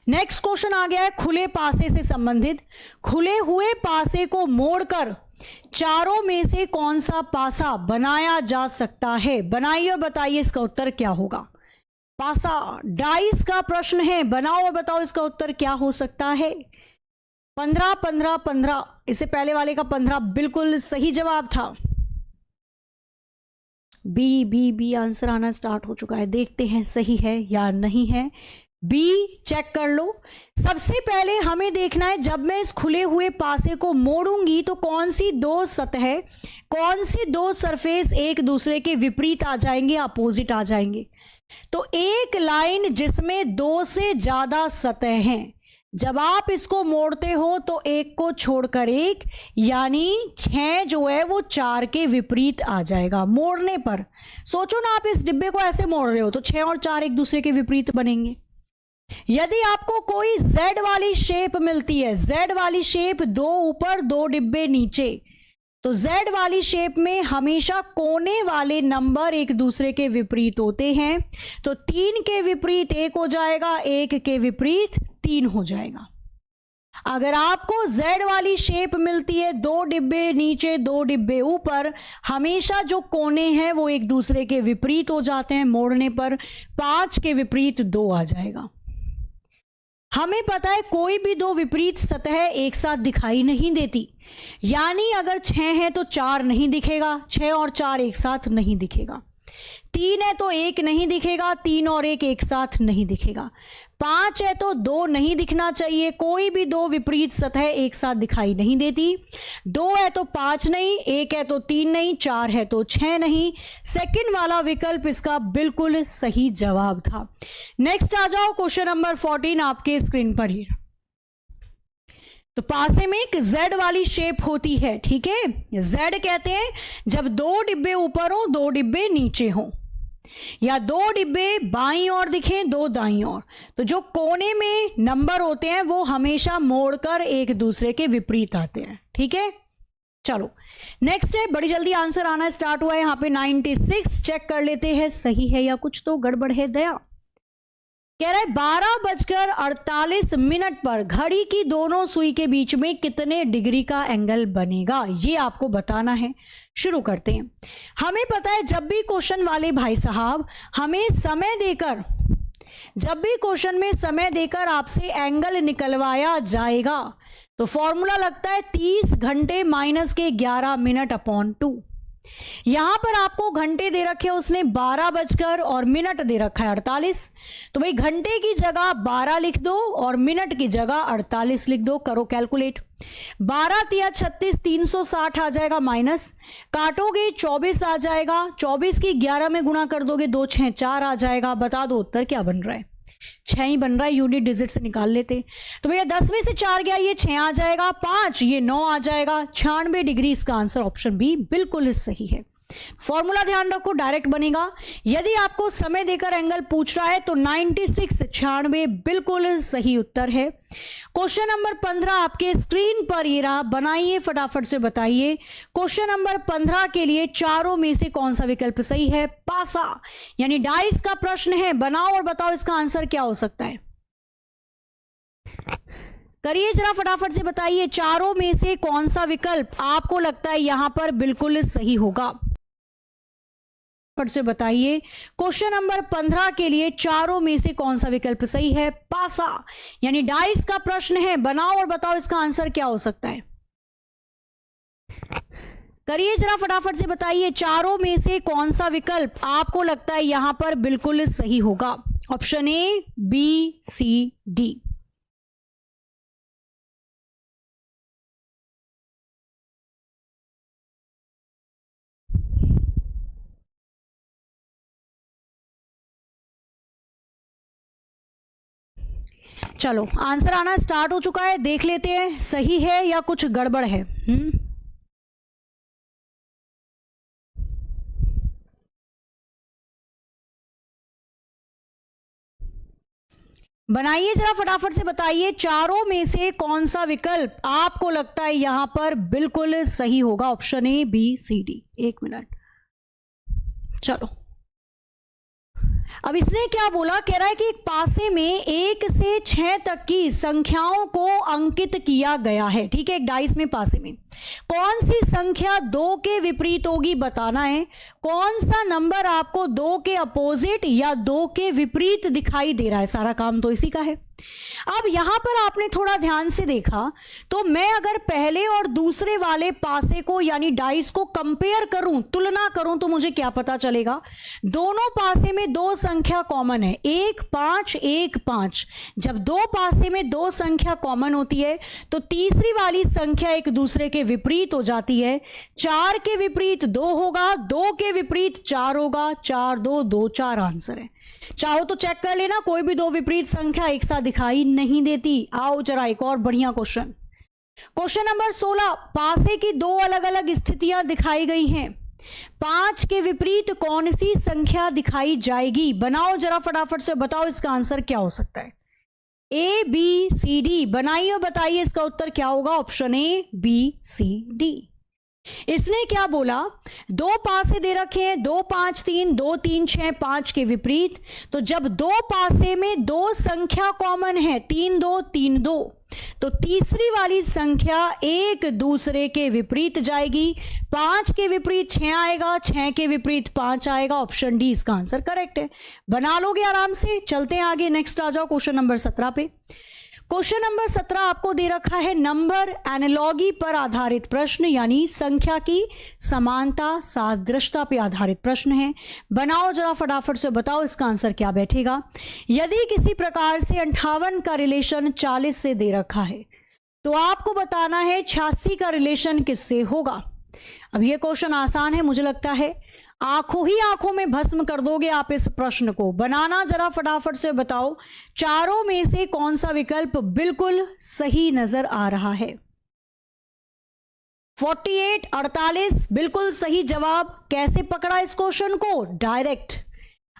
Next question आ गया है खुले पासे से संबंधित। खुले हुए पासे को मोड़कर चारों में से कौन सा पासा बनाया जा सकता है? बनाइए और बताइए इसका उत्तर क्या होगा। पासा डाइस का प्रश्न है, बनाओ और बताओ इसका उत्तर क्या हो सकता है। 15, 15, 15, इससे पहले वाले का 15 बिल्कुल सही जवाब था। बी आंसर आना स्टार्ट हो चुका है, देखते हैं सही है या नहीं है। बी चेक कर लो। सबसे पहले हमें देखना है जब मैं इस खुले हुए पासे को मोड़ूंगी तो कौन सी दो सतह, कौन सी दो सरफेस एक दूसरे के विपरीत आ जाएंगे, अपोजिट आ जाएंगे। तो एक लाइन जिसमें दो से ज्यादा सतह हैं, जब आप इसको मोड़ते हो तो एक को छोड़कर एक, यानी 6 जो है वो 4 के विपरीत आ जाएगा मोड़ने पर। सोचो ना, आप इस डिब्बे को ऐसे मोड़ रहे हो तो 6 और 4 एक दूसरे के विपरीत बनेंगे। यदि आपको कोई Z वाली शेप मिलती है, Z वाली शेप, 2 ऊपर 2 डिब्बे नीचे, तो Z वाली शेप में हमेशा कोने वाले नंबर एक दूसरे के विपरीत होते हैं। तो 3 के विपरीत 1 हो जाएगा, 1 के विपरीत 3 हो जाएगा। अगर आपको Z वाली शेप मिलती है, 2 डिब्बे नीचे 2 डिब्बे ऊपर, हमेशा जो कोने हैं वो एक दूसरे के विपरीत हो जाते हैं मोड़ने पर। 5 के विपरीत 2 आ जाएगा। हमें पता है कोई भी दो विपरीत सतह एक साथ दिखाई नहीं देती, यानी अगर 6 है तो 4 नहीं दिखेगा, 6 और 4 एक साथ नहीं दिखेगा। 3 है तो 1 नहीं दिखेगा, 3 और 1 एक साथ नहीं दिखेगा। 5 है तो 2 नहीं दिखना चाहिए, कोई भी दो विपरीत सतह एक साथ दिखाई नहीं देती। 2 है तो 5 नहीं, 1 है तो 3 नहीं, 4 है तो 6 नहीं। सेकंड वाला विकल्प इसका बिल्कुल सही जवाब था। नेक्स्ट आ जाओ, क्वेश्चन नंबर 14 आपके स्क्रीन पर ही। तो पासे में एक Z वाली शेप होती है, ठीक है। Z कहते हैं जब 2 डिब्बे ऊपर हो 2 डिब्बे नीचे हो, या 2 डिब्बे बाईं ओर दिखें 2 दाईं ओर, तो जो कोने में नंबर होते हैं वो हमेशा मोड़कर एक दूसरे के विपरीत आते हैं, ठीक है। चलो नेक्स्ट है, बड़ी जल्दी आंसर आना स्टार्ट हुआ है यहाँ पे। 96 चेक कर लेते हैं सही है या कुछ तो गड़बड़ है। दया कह रहा है 12:48 पर घड़ी की दोनों सुई के बीच में कितने डिग्री का एंगल बनेगा, ये आपको बताना है। शुरू करते हैं। हमें पता है जब भी क्वेश्चन वाले भाई साहब हमें समय देकर, जब भी क्वेश्चन में समय देकर आपसे एंगल निकलवाया जाएगा तो फॉर्मूला लगता है 30 घंटे माइनस के 11 मिनट अपॉन 2। यहां पर आपको घंटे दे रखे, उसने 12 बजकर और मिनट दे रखा है 48, तो भाई घंटे की जगह 12 लिख दो और मिनट की जगह 48 लिख दो। करो कैलकुलेट। 12 तिया 36, 360 आ जाएगा माइनस, काटोगे 24 आ जाएगा, 24 की 11 में गुणा कर दोगे 2 6 4 आ जाएगा। बता दो उत्तर क्या बन रहा है, 6 ही बन रहा है, यूनिट डिजिट से निकाल लेते। तो भैया 10 में से 4 गया, ये 6 आ जाएगा, 5 ये 9 आ जाएगा, 96 डिग्री इसका आंसर ऑप्शन बी बिल्कुल सही है। फॉर्मूला ध्यान रखो, डायरेक्ट बनेगा। यदि आपको समय देकर एंगल पूछ रहा है तो 96 96 बिल्कुल सही उत्तर है। क्वेश्चन नंबर 15 आपके स्क्रीन पर ये रहा, बनाइए फटाफट से बताइए। क्वेश्चन नंबर 15 के लिए चारों में से कौन सा विकल्प सही है। पासा यानी डाइस का प्रश्न है, बनाओ और बताओ इसका आंसर क्या हो सकता है। करिए जरा फटाफट से बताइए, चारों में से कौन सा विकल्प आपको लगता है यहां पर बिल्कुल सही होगा। फट से बताइए, क्वेश्चन नंबर 15 के लिए चारों में से कौन सा विकल्प सही है। पासा यानी डाइस का प्रश्न है, बनाओ और बताओ इसका आंसर क्या हो सकता है। करिए जरा फटाफट से बताइए, चारों में से कौन सा विकल्प आपको लगता है यहां पर बिल्कुल सही होगा। Option A, B, C, D. चलो आंसर आना स्टार्ट हो चुका है, देख लेते हैं सही है या कुछ गड़बड़ है। बनाइए जरा फटाफट से बताइए, चारों में से कौन सा विकल्प आपको लगता है यहां पर बिल्कुल सही होगा। Option A, B, C, D. 1 minute. चलो अब इसने क्या बोला, कह रहा है कि एक पासे में 1 से 6 तक की संख्याओं को अंकित किया गया है, ठीक है, एक डाइस में पासे में। कौन सी संख्या 2 के विपरीत होगी बताना है। कौन सा नंबर आपको 2 के अपोजिट या 2 के विपरीत दिखाई दे रहा है, सारा काम तो इसी का है। अब यहां पर आपने थोड़ा ध्यान से देखा तो मैं अगर पहले और दूसरे वाले पासे को यानी डाइस को कंपेयर करूं, तुलना करूं, तो मुझे क्या पता चलेगा। दोनों पासे में 2 संख्या कॉमन है, 1 5 1 5। जब 2 पासे में 2 संख्या कॉमन होती है तो तीसरी वाली संख्या एक दूसरे के विपरीत हो जाती है। 4 के विपरीत 2 होगा, 2 के विपरीत 4 होगा, 4 2 2 4 आंसर है। चाहो तो चेक कर लेना, कोई भी 2 विपरीत संख्या एक साथ दिखाई नहीं देती। आओ जरा एक और बढ़िया क्वेश्चन। क्वेश्चन नंबर 16, पासे की 2 अलग अलग स्थितियां दिखाई गई हैं। 5 के विपरीत कौन सी संख्या दिखाई जाएगी? बनाओ जरा फटाफट से, बताओ इसका आंसर क्या हो सकता है। A B C D बनाइए और बताइए इसका उत्तर क्या होगा। Option A B C D। इसने क्या बोला, 2 पासे दे रखे हैं, 2 5 3 2 3 6 5 के विपरीत। तो जब 2 पासे में 2 संख्या कॉमन है, 3 2 3 2, तो तीसरी वाली संख्या एक दूसरे के विपरीत जाएगी। 5 के विपरीत 6 आएगा, 6 के विपरीत 5 आएगा। ऑप्शन डी इसका आंसर करेक्ट है। बना लोगे आराम से। चलते हैं आगे, नेक्स्ट आ जाओ क्वेश्चन नंबर 17 पे। क्वेश्चन नंबर 17 आपको दे रखा है नंबर एनालॉगी पर आधारित प्रश्न, यानी संख्या की समानता सादृश्यता पे आधारित प्रश्न है। बनाओ जरा फटाफट से, बताओ इसका आंसर क्या बैठेगा। यदि किसी प्रकार से 58 का रिलेशन 40 से दे रखा है तो आपको बताना है 86 का रिलेशन किससे होगा। अब ये क्वेश्चन आसान है, मुझे लगता है आंखों ही आंखों में भस्म कर दोगे आप इस प्रश्न को। बनाना जरा फटाफट से, बताओ चारों में से कौन सा विकल्प बिल्कुल सही नजर आ रहा है। 48 48 बिल्कुल सही जवाब। कैसे पकड़ा इस क्वेश्चन को? डायरेक्ट।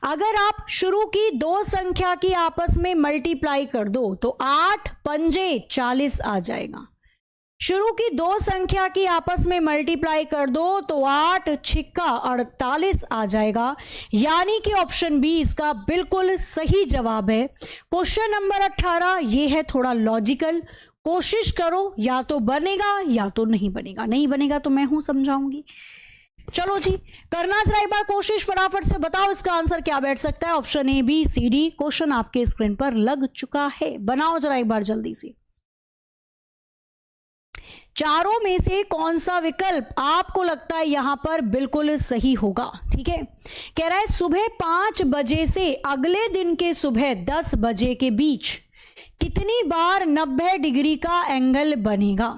अगर आप शुरू की 2 संख्या की आपस में मल्टीप्लाई कर दो तो 8 पंजे 40 आ जाएगा। शुरू की 2 संख्या की आपस में मल्टीप्लाई कर दो तो 8 छिक्का 48 आ जाएगा। यानी कि ऑप्शन बी इसका बिल्कुल सही जवाब है। क्वेश्चन नंबर 18 ये है थोड़ा लॉजिकल, कोशिश करो, या तो बनेगा या तो नहीं बनेगा। नहीं बनेगा तो मैं हूं समझाऊंगी। चलो जी, करना जरा एक बार कोशिश, फटाफट से बताओ इसका आंसर क्या बैठ सकता है। Option A B C D question आपके स्क्रीन पर लग चुका है। बनाओ जरा एक बार जल्दी से। चारों में से कौन सा विकल्प आपको लगता है यहां पर बिल्कुल सही होगा? ठीक है, कह रहा है सुबह 5 बजे से अगले दिन के सुबह 10 बजे के बीच कितनी बार 90 डिग्री का एंगल बनेगा।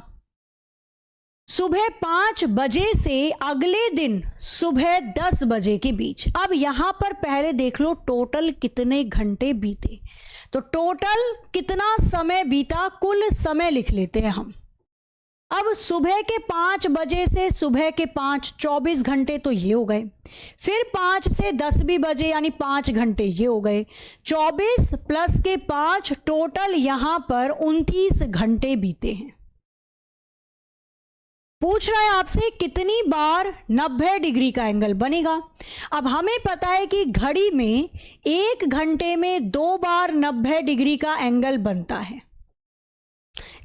सुबह 5 बजे से अगले दिन सुबह 10 बजे के बीच। अब यहां पर पहले देख लो टोटल कितने घंटे बीते, तो टोटल कितना समय बीता, कुल समय लिख लेते हैं हम। अब सुबह के 5 बजे से सुबह के 5 24 घंटे तो ये हो गए। फिर 5 से 10 भी बजे यानी 5 घंटे ये हो गए। 24 प्लस के 5 टोटल यहां पर 29 घंटे बीते हैं। पूछ रहा है आपसे कितनी बार 90 डिग्री का एंगल बनेगा। अब हमें पता है कि घड़ी में 1 घंटे में 2 बार 90 डिग्री का एंगल बनता है।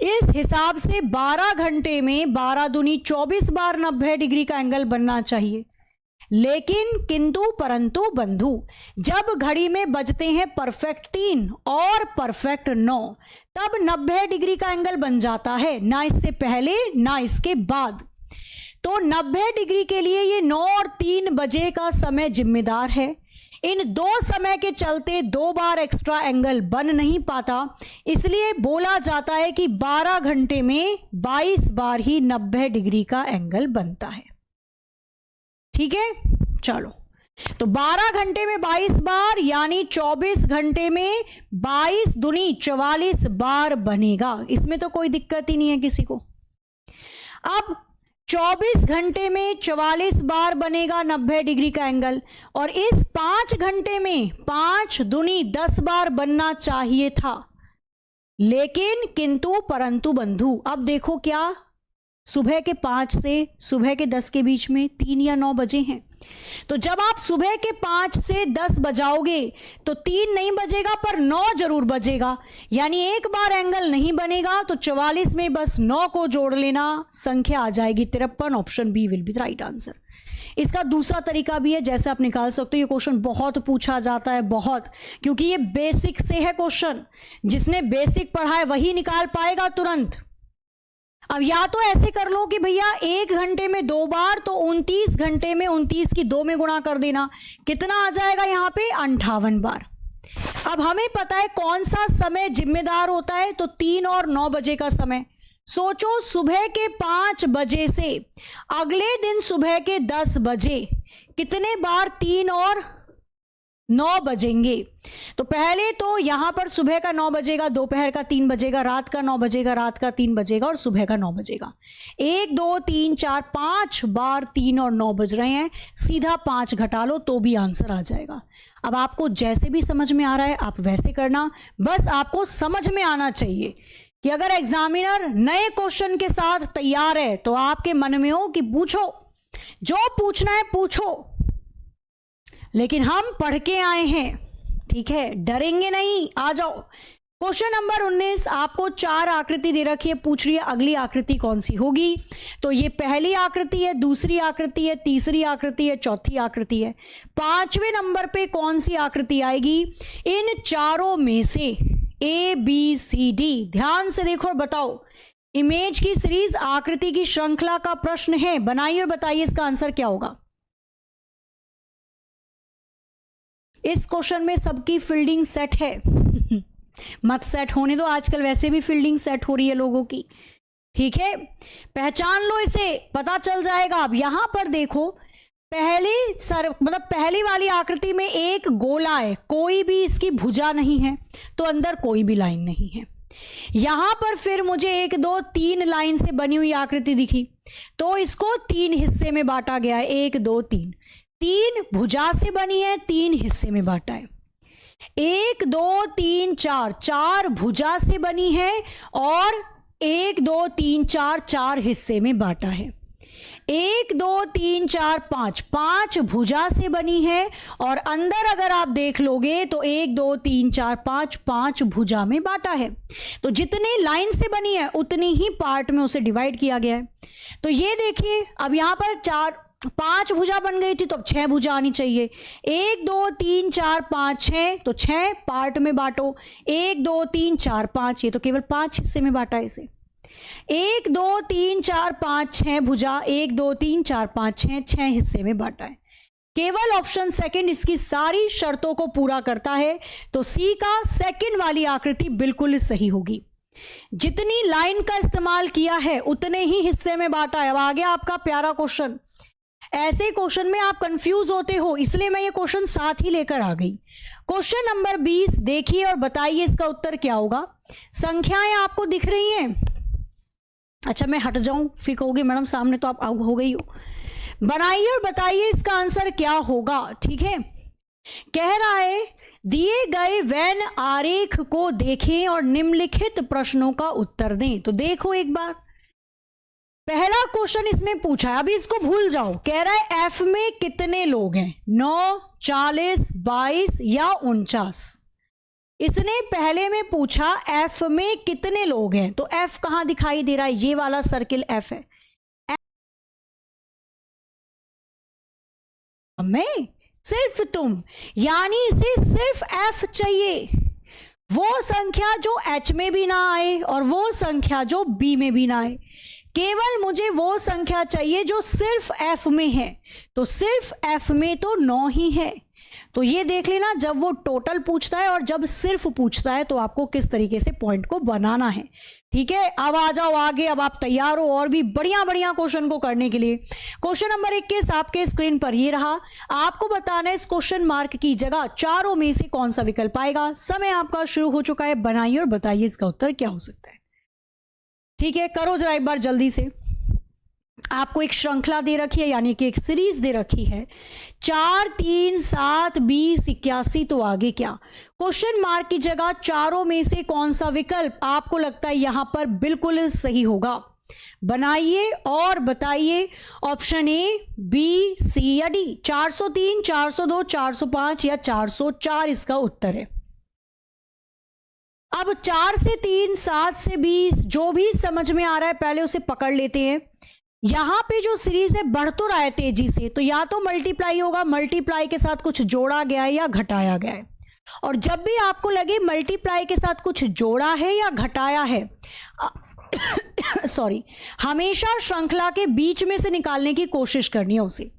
इस हिसाब से 12 घंटे में 12 दूनी 24 बार 90 डिग्री का एंगल बनना चाहिए। लेकिन किंतु परंतु बंधु, जब घड़ी में बजते हैं परफेक्ट 3 और परफेक्ट 9 तब 90 डिग्री का एंगल बन जाता है, ना इससे पहले ना इसके बाद। तो 90 डिग्री के लिए ये 9 और 3 बजे का समय जिम्मेदार है। इन 2 समय के चलते 2 बार एक्स्ट्रा एंगल बन नहीं पाता, इसलिए बोला जाता है कि 12 घंटे में 22 बार ही 90 डिग्री का एंगल बनता है। ठीक है, चलो तो 12 घंटे में 22 बार यानी 24 घंटे में 22 दूनी 44 बार बनेगा। इसमें तो कोई दिक्कत ही नहीं है किसी को। अब 24 घंटे में 44 बार बनेगा 90 डिग्री का एंगल, और इस 5 घंटे में 5 दूनी 10 बार बनना चाहिए था। लेकिन किंतु परंतु बंधु, अब देखो क्या सुबह के 5 से सुबह के 10 के बीच में 3 या 9 बजे हैं। तो जब आप सुबह के 5 से 10 बजाओगे तो 3 नहीं बजेगा पर 9 जरूर बजेगा, यानी एक बार एंगल नहीं बनेगा। तो 44 में बस 9 को जोड़ लेना, संख्या आ जाएगी 53। Option B will be the right answer. इसका दूसरा तरीका भी है, जैसे आप निकाल सकते हो। ये क्वेश्चन बहुत पूछा जाता है, बहुत, क्योंकि ये बेसिक से है क्वेश्चन। जिसने बेसिक पढ़ा है वही निकाल पाएगा तुरंत। अब या तो ऐसे कर लो कि भैया 1 घंटे में 2 बार, तो 29 घंटे में 29 की 2 में गुणा कर देना, कितना आ जाएगा यहाँ पे 58 बार। अब हमें पता है कौन सा समय जिम्मेदार होता है, तो 3 और 9 बजे का समय। सोचो सुबह के 5 बजे से अगले दिन सुबह के 10 बजे कितने बार 3 और 9 बजेंगे। तो पहले तो यहां पर सुबह का 9 बजेगा, दोपहर का 3 बजेगा, रात का 9 बजेगा, रात का 3 बजेगा और सुबह का 9 बजेगा। 1 2 3 4 5 बार 3 और 9 बज रहे हैं। सीधा 5 घटा लो तो भी आंसर आ जाएगा। अब आपको जैसे भी समझ में आ रहा है आप वैसे करना, बस आपको समझ में आना चाहिए कि अगर एग्जामिनर नए क्वेश्चन के साथ तैयार है तो आपके मन में हो कि पूछो, जो पूछना है पूछो, लेकिन हम पढ़ के आए हैं, ठीक है, डरेंगे नहीं, आ जाओ। क्वेश्चन नंबर 19, आपको 4 आकृति दे रखी है, पूछ रही है अगली आकृति कौन सी होगी। तो ये पहली आकृति है, दूसरी आकृति है, तीसरी आकृति है, चौथी आकृति है। 5वें नंबर पे कौन सी आकृति आएगी इन चारों में से? A B C D। ध्यान से देखो और बताओ। इमेज की सीरीज, आकृति की श्रृंखला का प्रश्न है, बनाइए और बताइए इसका आंसर क्या होगा। इस क्वेश्चन में सबकी फील्डिंग सेट है मत सेट होने दो, आजकल वैसे भी फील्डिंग सेट हो रही है लोगों की, ठीक है। पहचान लो इसे, पता चल जाएगा। अब यहां पर देखो, पहली वाली आकृति में एक गोला है, कोई भी इसकी भुजा नहीं है, तो अंदर कोई भी लाइन नहीं है। यहां पर फिर मुझे 1 2 3 लाइन से बनी हुई आकृति दिखी, तो इसको 3 हिस्से में बांटा गया है। 1 2 3, 3 भुजा से बनी है, 3 हिस्से में बांटा है। 1 2 3 4, 4 भुजा से बनी है और 1 2 3 4, 4 हिस्से में बांटा है। 1 2 3 4 5, 5 भुजा से बनी है और अंदर अगर आप देख लोगे तो 1 2 3 4 5, 5 भुजा में बांटा है। तो जितने लाइन से बनी है उतनी ही पार्ट में उसे डिवाइड किया गया है। तो ये देखिए, अब यहां पर 5 भुजा बन गई थी, तो अब 6 भुजा आनी चाहिए। 1 2 3 4 5 6, तो 6 पार्ट में बांटो। 1 2 3 4 5, ये तो केवल 5 हिस्से में बांटा है इसे। 1 2 3 4 5 6 भुजा, 1 2 3 4 5 6, 6 हिस्से में बांटा है। केवल ऑप्शन सेकंड इसकी सारी शर्तों को पूरा करता है, तो सी का सेकंड वाली आकृति बिल्कुल सही होगी। जितनी लाइन का इस्तेमाल किया है उतने ही हिस्से में बांटा है। अब आ गया आपका प्यारा क्वेश्चन। ऐसे क्वेश्चन में आप कंफ्यूज होते हो, इसलिए मैं ये क्वेश्चन साथ ही लेकर आ गई। क्वेश्चन नंबर 20 देखिए और बताइए इसका उत्तर क्या होगा। संख्याएं आपको दिख रही हैं? अच्छा मैं हट जाऊं, फिर कहोगे मैडम सामने तो आप हो गई हो। बनाइए और बताइए इसका आंसर क्या होगा, ठीक है। कह रहा है दिए गए वैन आरेख को देखें और निम्नलिखित प्रश्नों का उत्तर दें। तो देखो एक बार, पहला क्वेश्चन इसमें पूछा है, अभी इसको भूल जाओ। कह रहा है एफ में कितने लोग हैं, 9 40 22 या 49। इसने पहले में पूछा एफ में कितने लोग हैं, तो एफ कहां दिखाई दे रहा है, ये वाला सर्किल एफ है। में सिर्फ तुम, यानी इसे सिर्फ एफ चाहिए। वो संख्या जो एच में भी ना आए और वो संख्या जो बी में भी ना आए, केवल मुझे वो संख्या चाहिए जो सिर्फ एफ में है। तो सिर्फ एफ में तो 9 ही है। तो ये देख लेना, जब वो टोटल पूछता है और जब सिर्फ पूछता है तो आपको किस तरीके से पॉइंट को बनाना है, ठीक है। अब आ जाओ आगे, अब आप तैयार हो और भी बढ़िया बढ़िया क्वेश्चन को करने के लिए। क्वेश्चन नंबर 21 आपके स्क्रीन पर ये रहा। आपको बताना है इस क्वेश्चन मार्क की जगह चारों में से कौन सा विकल्प आएगा। समय आपका शुरू हो चुका है, बनाइए और बताइए इसका उत्तर क्या हो सकता है, ठीक है। करो जरा एक बार जल्दी से। आपको एक श्रृंखला दे रखी है, यानी कि एक सीरीज दे रखी है, 4 3 7 20 81। तो आगे क्या, क्वेश्चन मार्क की जगह चारों में से कौन सा विकल्प आपको लगता है यहां पर बिल्कुल सही होगा। बनाइए और बताइए ऑप्शन ए, बी, सी या डी। 403, 402, 405 या 404 इसका उत्तर है। अब 4 से 3, 7 से 20, जो भी समझ में आ रहा है पहले उसे पकड़ लेते हैं। यहां पे जो सीरीज है बढ़ तो रहा है तेजी से, तो या तो मल्टीप्लाई होगा, मल्टीप्लाई के साथ कुछ जोड़ा गया है या घटाया गया है। और जब भी आपको लगे मल्टीप्लाई के साथ कुछ जोड़ा है या घटाया है सॉरी, हमेशा श्रृंखला के बीच में से निकालने की कोशिश करनी है उसे।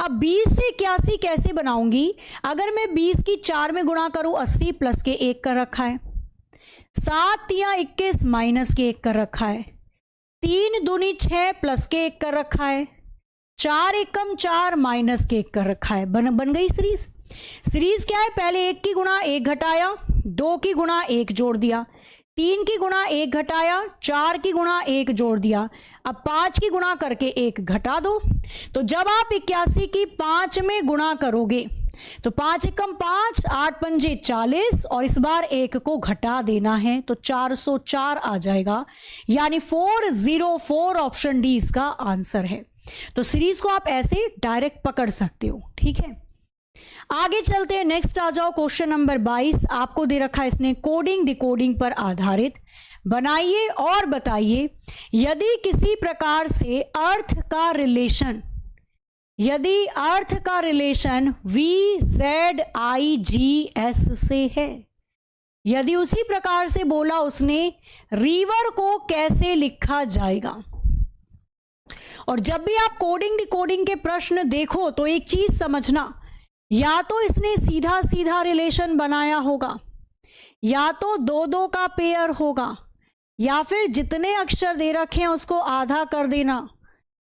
अब 20 से 81 कैसे बनाऊंगी? अगर मैं 20 की 4 में गुणा करूं, 80 प्लस के 1 कर रखा है, 7 या 21 माइनस के 1 कर रखा है, 3 दूनी 6 प्लस के 1 कर रखा है, 4 एकम 4 माइनस के 1 कर रखा है। बन गई सीरीज। सीरीज क्या है? पहले 1 की गुणा 1 घटाया, 2 की गुणा 1 जोड़ दिया, 3 की गुणा 1 घटाया, 4 की गुणा 1 जोड़ दिया, अब 5 की गुणा करके 1 घटा दो। तो जब आप 81 की 5 में गुणा करोगे तो 5 एकम 5, 8 पंजे 40 और इस बार 1 को घटा देना है तो 404 आ जाएगा, यानी 404 ऑप्शन डी इसका आंसर है। तो सीरीज को आप ऐसे डायरेक्ट पकड़ सकते हो। ठीक है, आगे चलते हैं। नेक्स्ट आ जाओ, क्वेश्चन नंबर 22 आपको दे रखा है इसने कोडिंग डिकोडिंग पर आधारित। बनाइए और बताइए यदि किसी प्रकार से अर्थ का रिलेशन, यदि अर्थ का रिलेशन VZIGS से है, यदि उसी प्रकार से बोला उसने रिवर को कैसे लिखा जाएगा। और जब भी आप कोडिंग डिकोडिंग के प्रश्न देखो तो एक चीज समझना, या तो इसने सीधा सीधा रिलेशन बनाया होगा, या तो 2-2 का पेयर होगा, या फिर जितने अक्षर दे रखे हैं उसको आधा कर देना,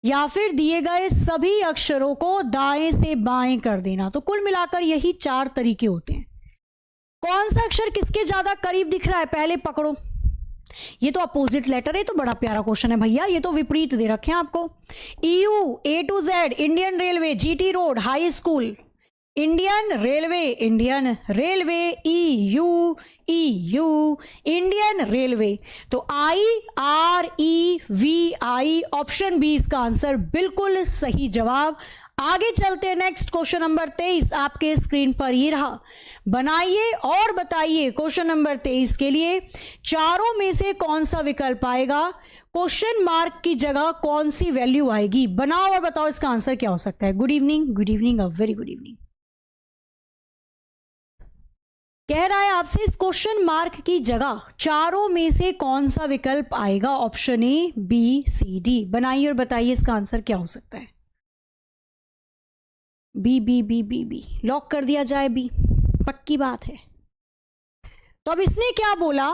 या फिर दिए गए सभी अक्षरों को दाएं से बाएं कर देना। तो कुल मिलाकर यही 4 तरीके होते हैं। कौन सा अक्षर किसके ज्यादा करीब दिख रहा है पहले पकड़ो। ये तो अपोजिट लेटर है, तो बड़ा प्यारा क्वेश्चन है भैया, ये तो विपरीत दे रखे हैं आपको। EU, A to Z, Indian railway, GT road, high school, Indian railway, EU, Indian railway. तो IREVI ऑप्शन बी इसका आंसर, बिल्कुल सही जवाब। आगे चलते हैं, नेक्स्ट क्वेश्चन नंबर 23 आपके स्क्रीन पर ये रहा। बनाइए और बताइए क्वेश्चन नंबर 23 के लिए चारों में से कौन सा विकल्प आएगा, क्वेश्चन मार्क की जगह कौन सी वैल्यू आएगी। बनाओ और बताओ इसका आंसर क्या हो सकता है। Good evening, a very good evening. कह रहा है आपसे इस क्वेश्चन मार्क की जगह चारों में से कौन सा विकल्प आएगा, option A, B, C, D. बनाइए और बताइए इसका आंसर क्या हो सकता है। बी लॉक कर दिया जाए, बी पक्की बात है। तो अब इसने क्या बोला,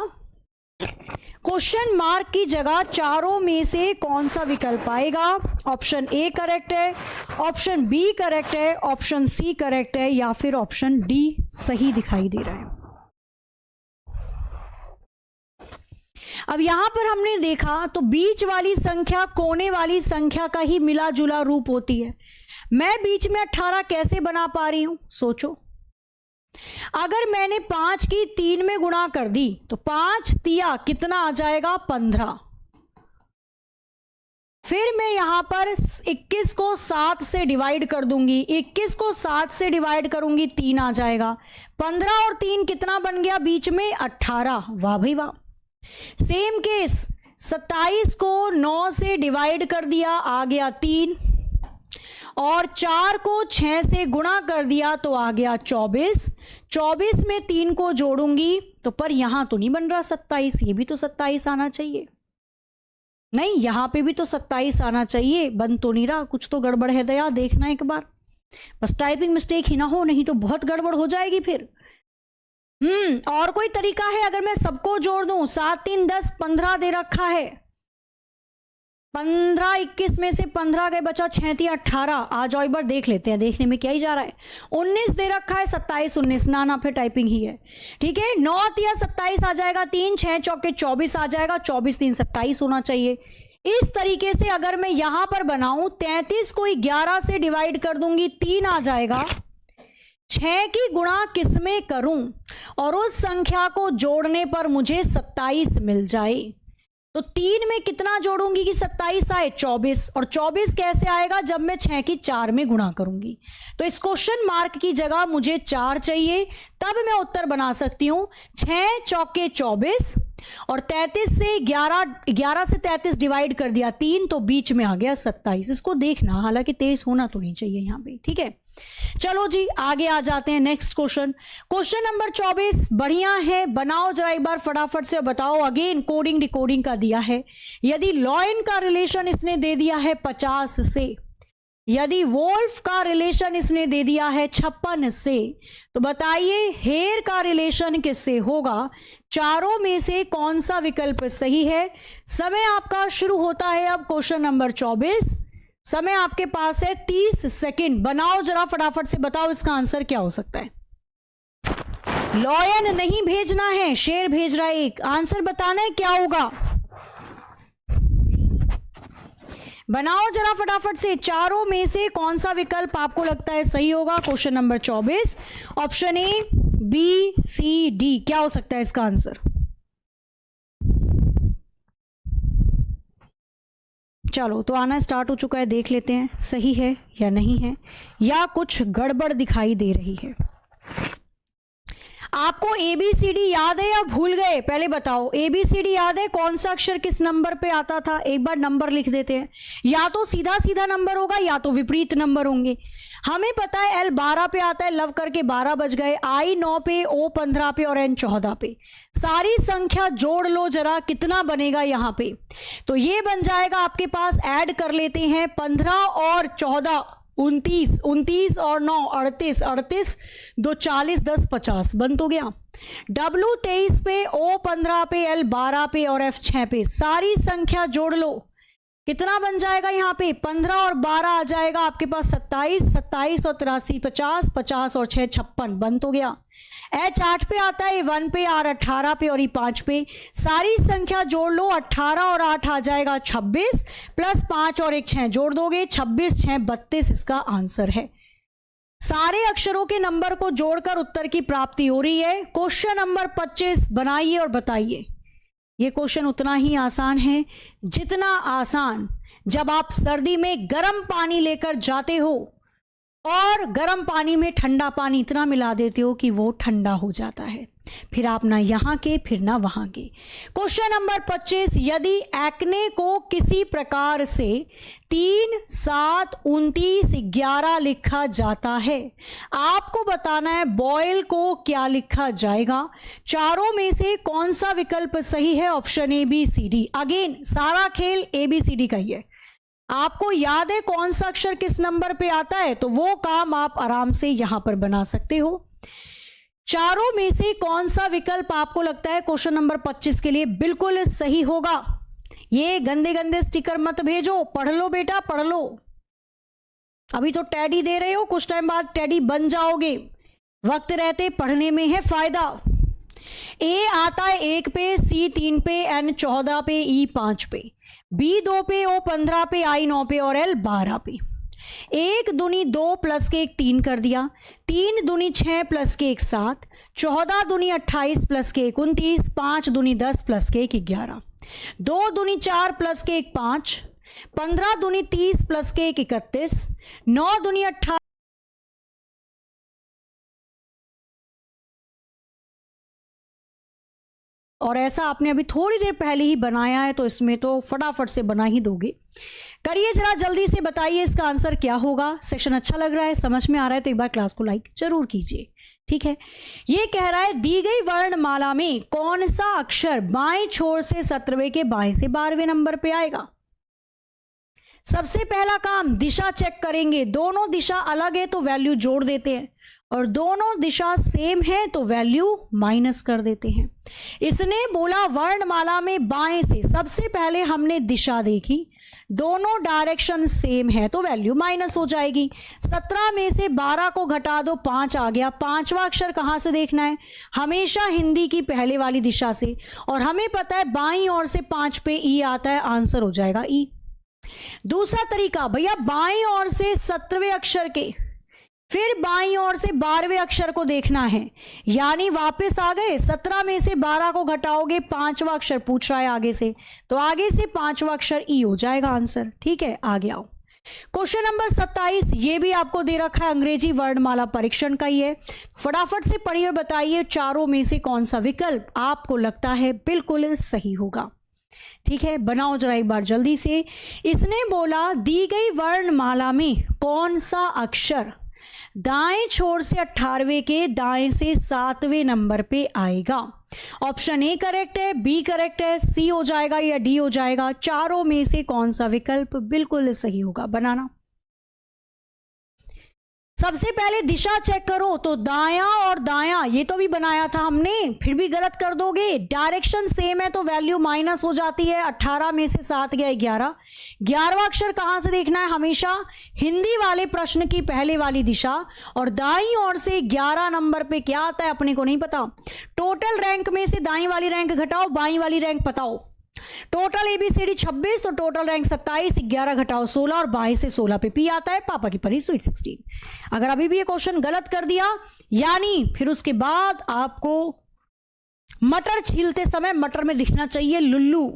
क्वेश्चन मार्क की जगह चारों में से कौन सा विकल्प आएगा। ऑप्शन ए करेक्ट है, ऑप्शन बी करेक्ट है, ऑप्शन सी करेक्ट है, या फिर ऑप्शन डी सही दिखाई दे रहा है। अब यहां पर हमने देखा तो बीच वाली संख्या कोने वाली संख्या का ही मिला जुला रूप होती है। मैं बीच में 18 कैसे बना पा रही हूं, सोचो। अगर मैंने 5 की 3 में गुणा कर दी तो 5 तिया कितना आ जाएगा, 15। फिर मैं यहां पर 21 को 7 से डिवाइड कर दूंगी, 21 को 7 से डिवाइड करूंगी, 3 आ जाएगा। 15 और 3 कितना बन गया बीच में, 18। वाह भाई वाह। सेम केस 27 को 9 से डिवाइड कर दिया, आ गया 3, और 4 को 6 से गुणा कर दिया तो आ गया 24। 24 में 3 को जोड़ूंगी तो पर यहां तो नहीं बन रहा 27, ये भी तो 27 आना चाहिए। नहीं, यहां पे भी तो 27 आना चाहिए, बन तो नहीं रहा, कुछ तो गड़बड़ है दया, देखना एक बार, बस टाइपिंग मिस्टेक ही ना हो, नहीं तो बहुत गड़बड़ हो जाएगी फिर। और कोई तरीका है अगर मैं सबको जोड़ दूं, 7 3 10 15 दे रखा है, 15 21 में से 15 गए, बचा 6 3 18। आ जाओ एक बार देख लेते हैं, देखने में क्या ही जा रहा है। 19 दे रखा है, 27 19, ना फिर टाइपिंग ही है। ठीक है, 9 3 27 आ जाएगा, 3 6 चौके 24 आ जाएगा, 24 3 27 होना चाहिए। इस तरीके से अगर मैं यहां पर बनाऊं, 33 को 11 से डिवाइड कर दूंगी, 3 आ जाएगा। 6 की गुणा किसमें करूं और उस संख्या को जोड़ने पर मुझे 27 मिल जाए। तो 3 में कितना जोड़ूंगी कि 27 आए 24, और 24 कैसे आएगा जब मैं 6 की 4 में गुणा करूंगी। तो इस क्वेश्चन मार्क की जगह मुझे 4 चाहिए, तब मैं उत्तर बना सकती हूं 6 चौके 24 और 33 से 11 से 33 डिवाइड कर दिया 3, तो बीच में आ गया 27। इसको देखना, हालांकि 23 होना तो नहीं चाहिए यहां पे, ठीक है। चलो जी आगे आ जाते हैं नेक्स्ट क्वेश्चन। क्वेश्चन नंबर 24 बढ़िया है, बनाओ जरा एक बार फटाफट से, बताओ। अगेन कोडिंग डिकोडिंग का दिया है। यदि लॉयन का रिलेशन इसने दे दिया है 50 से, यदि वोल्फ का रिलेशन इसने दे दिया है 56 से, तो बताइए हेयर का रिलेशन किससे होगा? चारों में से कौन सा विकल्प सही है? समय आपका शुरू होता है अब क्वेश्चन नंबर 24। समय आपके पास है 30 सेकंड। बनाओ जरा फटाफट से, बताओ इसका आंसर क्या हो सकता है। लॉयन नहीं भेजना है, शेर भेज रहा है एक। आंसर बताना है क्या होगा, बनाओ जरा फटाफट से। चारों में से कौन सा विकल्प आपको लगता है सही होगा? Question number 24, option A, B, C, D, क्या हो सकता है इसका आंसर? चलो तो आना स्टार्ट हो चुका है, देख लेते हैं सही है या नहीं है, या कुछ गड़बड़ दिखाई दे रही है। आपको ABCD याद है या भूल गए? पहले बताओ, ABCD याद है? कौन सा अक्षर किस नंबर पे आता था? एक बार नंबर लिख देते हैं। या तो सीधा सीधा नंबर होगा या तो विपरीत नंबर होंगे। हमें पता है L 12 पे आता है, लव करके 12 बज गए, I 9 पे, O 15 पे और N 14 पे। सारी संख्या जोड़ लो जरा, कितना बनेगा यहाँ पे? तो ये बन जाएगा आपके पास, ऐड कर लेते हैं 15 और 14 29, 29 और 9 38, 38 2 40, 10 50, बन तो गया। W 23 पे, O 15 पे, L 12 पे और F 6 पे। सारी संख्या जोड़ लो, कितना बन जाएगा यहाँ पे? 15 और 12 आ जाएगा आपके पास 27, 27 और 83 50, 50 और 6 56, बन तो गया। H 8 पे आता है, 1 पे, R 18 पे और E 5 पे। सारी संख्या जोड़ लो, 18 और 8 आ जाएगा 26, प्लस 5 और 1 6 जोड़ दोगे, 26 6 32 इसका आंसर है। सारे अक्षरों के नंबर को जोड़कर उत्तर की प्राप्ति हो रही है। क्वेश्चन नंबर 25 बनाइए और बताइए। ये क्वेश्चन उतना ही आसान है जितना आसान जब आप सर्दी में गर्म पानी लेकर जाते हो और गर्म पानी में ठंडा पानी इतना मिला देते हो कि वो ठंडा हो जाता है, फिर आप ना यहाँ के फिर ना वहाँ के। क्वेश्चन नंबर 25, यदि एक्ने को किसी प्रकार से 3 7 29 11 लिखा जाता है, आपको बताना है बॉयल को क्या लिखा जाएगा। चारों में से कौन सा विकल्प सही है? Option A, B, C, D. Again सारा खेल ABCD का ही है। आपको याद है कौन सा अक्षर किस नंबर पे आता है, तो वो काम आप आराम से यहां पर बना सकते हो। चारों में से कौन सा विकल्प आपको लगता है क्वेश्चन नंबर 25 के लिए बिल्कुल सही होगा? ये गंदे गंदे स्टिकर मत भेजो, पढ़ लो बेटा, पढ़ लो। अभी तो टैडी दे रहे हो, कुछ टाइम बाद टैडी बन जाओगे। वक्त रहते पढ़ने में है फायदा। ए आता है 1 पे, C 3 पे, N 14 पे, E 5 पे, B 2 पे, O 15 पे, I 9 पे और L 12 पे। 1 दूनी 2 प्लस के 1 3 कर दिया, 3 दूनी 6 प्लस के 1 7, 14 दूनी 28 प्लस के 1 29, 5 दूनी 10 प्लस के 1 11, 2 दूनी 4 प्लस के 1 5, 15 दूनी 30 प्लस के 1 31, 9 दूनी 18 और ऐसा आपने अभी थोड़ी देर पहले ही बनाया है, तो इसमें तो फटाफट से बना ही दोगे। करिए जरा जल्दी से, बताइए इसका आंसर क्या होगा। सेक्शन अच्छा लग रहा है, समझ में आ रहा है तो एक बार क्लास को लाइक जरूर कीजिए, ठीक है। ये कह रहा है दी गई वर्णमाला में कौन सा अक्षर बाएं छोर से 17वें के बाएं से 12वें नंबर पे आएगा। सबसे पहला काम दिशा चेक करेंगे, दोनों दिशा अलग है तो वैल्यू जोड़ देते हैं, और दोनों दिशा सेम है तो वैल्यू माइनस कर देते हैं। इसने बोला वर्णमाला में बाएं से, सबसे पहले हमने दिशा देखी, दोनों डायरेक्शन सेम है तो वैल्यू माइनस हो जाएगी। 17 में से 12 को घटा दो, 5 आ गया। पांचवा अक्षर कहां से देखना है? हमेशा हिंदी की पहले वाली दिशा से, और हमें पता है बाईं ओर से 5 पे ई आता है, आंसर हो जाएगा ई। दूसरा तरीका, भैया बाईं ओर से 17वें अक्षर के फिर बाईं ओर से 12वें अक्षर को देखना है, यानी वापस आ गए 17 में से 12 को घटाओगे 5वां अक्षर पूछ रहा है आगे से, तो आगे से 5वां अक्षर ई हो जाएगा आंसर। ठीक है, आगे आओ। क्वेश्चन नंबर 27, ये भी आपको दे रखा है, अंग्रेजी वर्णमाला परीक्षण का ही है। फटाफट से पढ़िए और बताइए चारों में से कौन सा विकल्प आपको लगता है बिल्कुल सही होगा। ठीक है, बनाओ जरा एक बार जल्दी से। इसने बोला दी गई वर्णमाला में कौन सा अक्षर दाएं छोर से 18वें के दाएं से 7वें नंबर पे आएगा। ऑप्शन ए करेक्ट है, बी करेक्ट है, सी हो जाएगा या डी हो जाएगा। चारों में से कौन सा विकल्प बिल्कुल सही होगा, बनाना। सबसे पहले दिशा चेक करो, तो दायां और दायां ये तो भी बनाया था हमने, फिर भी गलत कर दोगे। डायरेक्शन सेम है तो वैल्यू माइनस हो जाती है। 18 में से 7 गया 11। 11वां अक्षर कहां से देखना है, हमेशा हिंदी वाले प्रश्न की पहले वाली दिशा, और दाईं ओर से 11 नंबर पे क्या आता है अपने को नहीं पता। टोटल रैंक में से दाईं वाली रैंक घटाओ, बाईं वाली रैंक बताओ। टोटल एबीसीडी 26, तो टोटल रैंक 27, 11 घटाओ 16 और बाएं से 16 पे पी आता है, पापा की परी स्वीट 16। अगर अभी भी ये क्वेश्चन गलत कर दिया, यानी फिर उसके बाद आपको मटर छीलते समय मटर में दिखना चाहिए लुल्लू।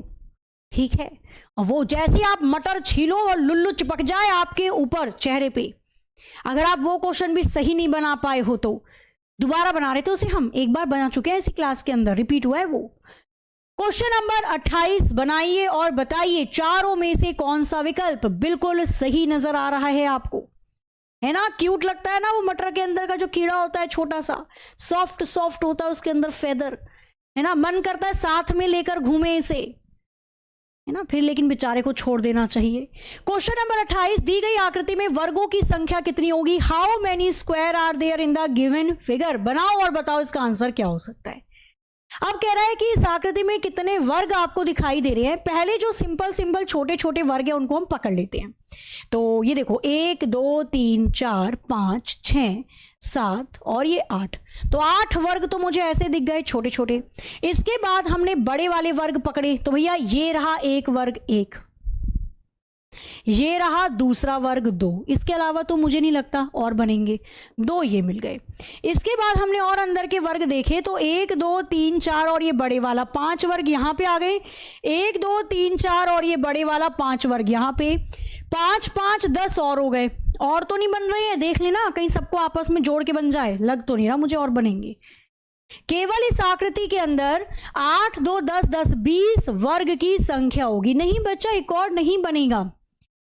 ठीक है, और वो जैसे आप मटर छीलो और लुल्लू चिपक जाए आपके ऊपर चेहरे पे। अगर आप वो क्वेश्चन भी सही नहीं बना पाए हो तो दोबारा बना रहे थे उसे, हम एक बार बना चुके हैं इसी क्लास के अंदर, रिपीट हुआ है वो। क्वेश्चन नंबर 28 बनाइए और बताइए चारों में से कौन सा विकल्प बिल्कुल सही नजर आ रहा है आपको। है ना, क्यूट लगता है ना वो मटर के अंदर का जो कीड़ा होता है, छोटा सा सॉफ्ट सॉफ्ट होता है उसके अंदर फेदर, है ना, मन करता है साथ में लेकर घूमे इसे, है ना, फिर लेकिन बेचारे को छोड़ देना चाहिए। क्वेश्चन नंबर 28, दी गई आकृति में वर्गों की संख्या कितनी होगी। How many square are there in the given figure. बनाओ और बताओ इसका आंसर क्या हो सकता है। अब कह रहा है कि इस आकृति में कितने वर्ग आपको दिखाई दे रहे हैं। पहले जो सिंपल सिंपल छोटे छोटे वर्ग है उनको हम पकड़ लेते हैं। तो ये देखो 1 2 3 4 5 6 7 और ये 8, तो 8 वर्ग तो मुझे ऐसे दिख गए छोटे छोटे। इसके बाद हमने बड़े वाले वर्ग पकड़े, तो भैया ये रहा एक वर्ग 1, ये रहा दूसरा वर्ग 2, इसके अलावा तो मुझे नहीं लगता और बनेंगे 2, ये मिल गए। इसके बाद हमने और अंदर के वर्ग देखे, तो 1 2 3 4 और ये बड़े वाला 5 वर्ग यहाँ पे आ गए। 1 2 3 4 और ये बड़े वाला 5 वर्ग यहाँ पे, 5 5 10 और हो गए। और तो नहीं बन रहे हैं, देख लेना कहीं सबको आपस में जोड़ के बन जाए, लग तो नहीं रहा मुझे और बनेंगे। केवल इस आकृति के अंदर 8 2 10 10 20 वर्ग की संख्या होगी। नहीं बच्चा, एक और नहीं बनेगा,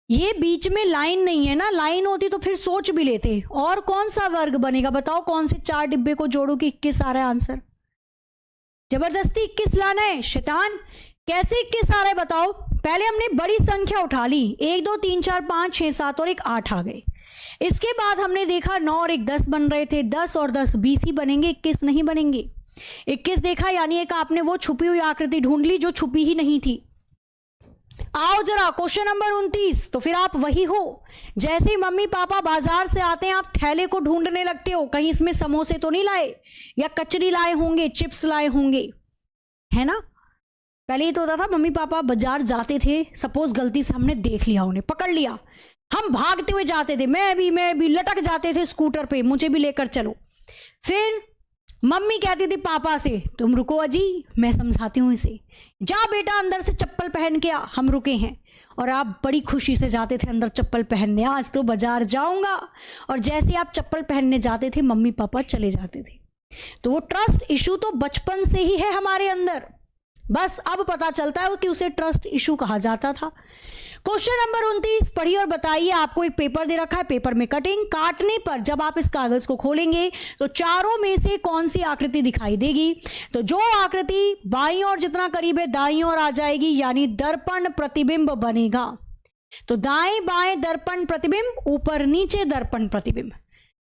ये बीच में लाइन नहीं है ना, लाइन होती तो फिर सोच भी लेते। और कौन सा वर्ग बनेगा बताओ, कौन से 4 डिब्बे को जोड़ो कि 21 आ रहा है आंसर। जबरदस्ती 21 लाना है, शैतान कैसे 21 आ रहा है बताओ। पहले हमने बड़ी संख्या उठा ली, 1 2 3 4 5 6 7 और एक 8 आ गए। इसके बाद हमने देखा 9 और एक 10 बन रहे थे, 10 और 10 20 ही बनेंगे, 21 नहीं बनेंगे। 21 देखा, यानी एक आपने वो छुपी हुई आकृति ढूंढ ली जो छुपी ही नहीं थी। आओ जरा क्वेश्चन नंबर 29, तो फिर आप वही हो जैसे मम्मी पापा बाजार से आते हैं आप थैले को ढूंढने लगते हो, कहीं इसमें समोसे तो नहीं लाए या कचरी लाए होंगे, चिप्स लाए होंगे, है ना। पहले ये तो होता था मम्मी पापा बाजार जाते थे, सपोज गलती से हमने देख लिया, उन्हें पकड़ लिया, हम भागते हुए जाते थे, मैं भी लटक जाते थे स्कूटर पे, मुझे भी लेकर चलो। फिर मम्मी कहती थी पापा से, तुम रुको अजी मैं समझाती हूँ इसे, जा बेटा अंदर से चप्पल पहन के आ, हम रुके हैं। और आप बड़ी खुशी से जाते थे अंदर चप्पल पहनने, आज तो बाजार जाऊंगा। और जैसे आप चप्पल पहनने जाते थे मम्मी पापा चले जाते थे। तो वो ट्रस्ट इशू तो बचपन से ही है हमारे अंदर, बस अब पता चलता है कि उसे ट्रस्ट इशू कहा जाता था। क्वेश्चन नंबर 29 पढ़िए और बताइए। आपको एक पेपर दे रखा है, पेपर में कटिंग काटने पर जब आप इस कागज को खोलेंगे तो चारों में से कौन सी आकृति दिखाई देगी। तो जो आकृति बाईं ओर जितना करीब है दाईं ओर आ जाएगी, यानी दर्पण प्रतिबिंब बनेगा। तो दाएं बाएं दर्पण प्रतिबिंब, ऊपर नीचे दर्पण प्रतिबिंब।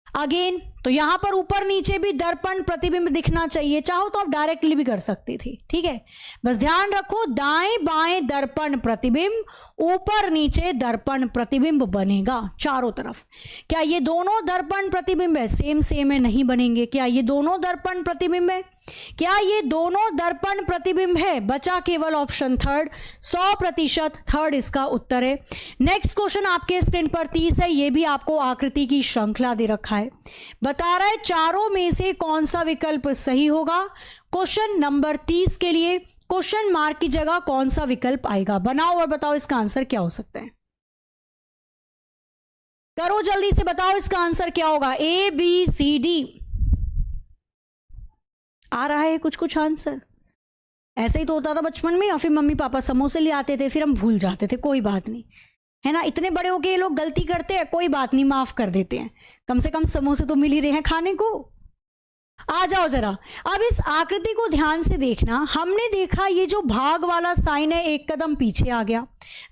अगेन तो यहां पर ऊपर नीचे भी दर्पण प्रतिबिंब दिखना चाहिए, चाहो तो आप डायरेक्टली भी कर सकते थे, ठीक है। बस ध्यान रखो दाएं बाएं दर्पण प्रतिबिंब, ऊपर नीचे दर्पण प्रतिबिंब बनेगा चारों तरफ। क्या ये दोनों दर्पण प्रतिबिंब है? सेम सेम है, नहीं बनेंगे। क्या ये दोनों दर्पण प्रतिबिंब है? क्या ये दोनों दर्पण प्रतिबिंब है? बचा केवल ऑप्शन थर्ड, 100% थर्ड इसका उत्तर है। नेक्स्ट क्वेश्चन आपके स्क्रीन पर 30 है, ये भी आपको आकृति की श्रृंखला दे रखा है, बता रहा है चारों में से कौन सा विकल्प सही होगा। क्वेश्चन नंबर 30 के लिए क्वेश्चन मार्क की जगह कौन सा विकल्प आएगा? बनाओ और बताओ इसका आंसर क्या हो सकता है। करो जल्दी से, बताओ इसका आंसर क्या होगा। ए बी सी डी आ रहा है कुछ कुछ आंसर। ऐसे ही तो होता था बचपन में, और फिर मम्मी पापा समोसे ले आते थे, फिर हम भूल जाते थे, कोई बात नहीं, है ना। इतने बड़े होके ये लोग गलती करते हैं, कोई बात नहीं, माफ कर देते हैं, कम से कम समोसे तो मिल ही रहे हैं खाने को। आ जाओ जरा, अब इस आकृति को ध्यान से देखना। हमने देखा ये जो भाग वाला साइन है एक कदम पीछे आ गया,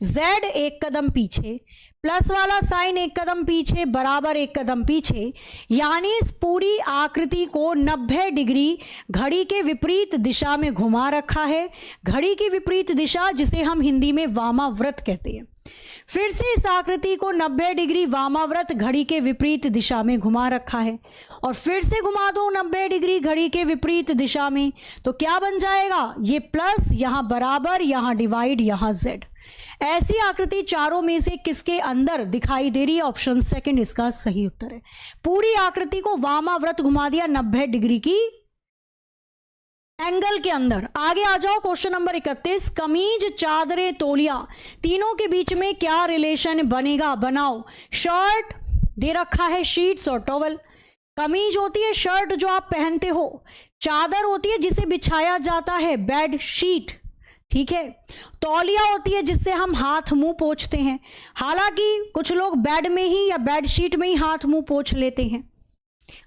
Z एक कदम पीछे, प्लस वाला साइन एक कदम पीछे, बराबर एक कदम पीछे, यानी इस पूरी आकृति को 90 डिग्री घड़ी के विपरीत दिशा में घुमा रखा है। घड़ी की विपरीत दिशा जिसे हम हिंदी में वामाव्रत कहते हैं। फिर से इस आकृति को 90 डिग्री वामाव्रत घड़ी के विपरीत दिशा में घुमा रखा है, और फिर से घुमा दो 90 डिग्री घड़ी के विपरीत दिशा में, तो क्या बन जाएगा? ये प्लस, यहां बराबर, यहां डिवाइड, यहां Z। ऐसी आकृति चारों में से किसके अंदर दिखाई दे रही है? ऑप्शन सेकंड इसका सही उत्तर है। पूरी आकृति को वामाव्रत घुमा दिया 90 डिग्री की एंगल के अंदर। आगे आ जाओ, क्वेश्चन नंबर 31, कमीज, चादरे, तौलिया, तीनों के बीच में क्या रिलेशन बनेगा? बनाओ। शर्ट दे रखा है, शीट्स और टॉवल। कमीज होती है शर्ट जो आप पहनते हो, चादर होती है जिसे बिछाया जाता है, बेड शीट, ठीक है। तौलिया होती है जिससे हम हाथ मुंह पोंछते हैं, हालांकि कुछ लोग बेड में ही या बेड शीट में ही हाथ मुंह पोंछ लेते हैं।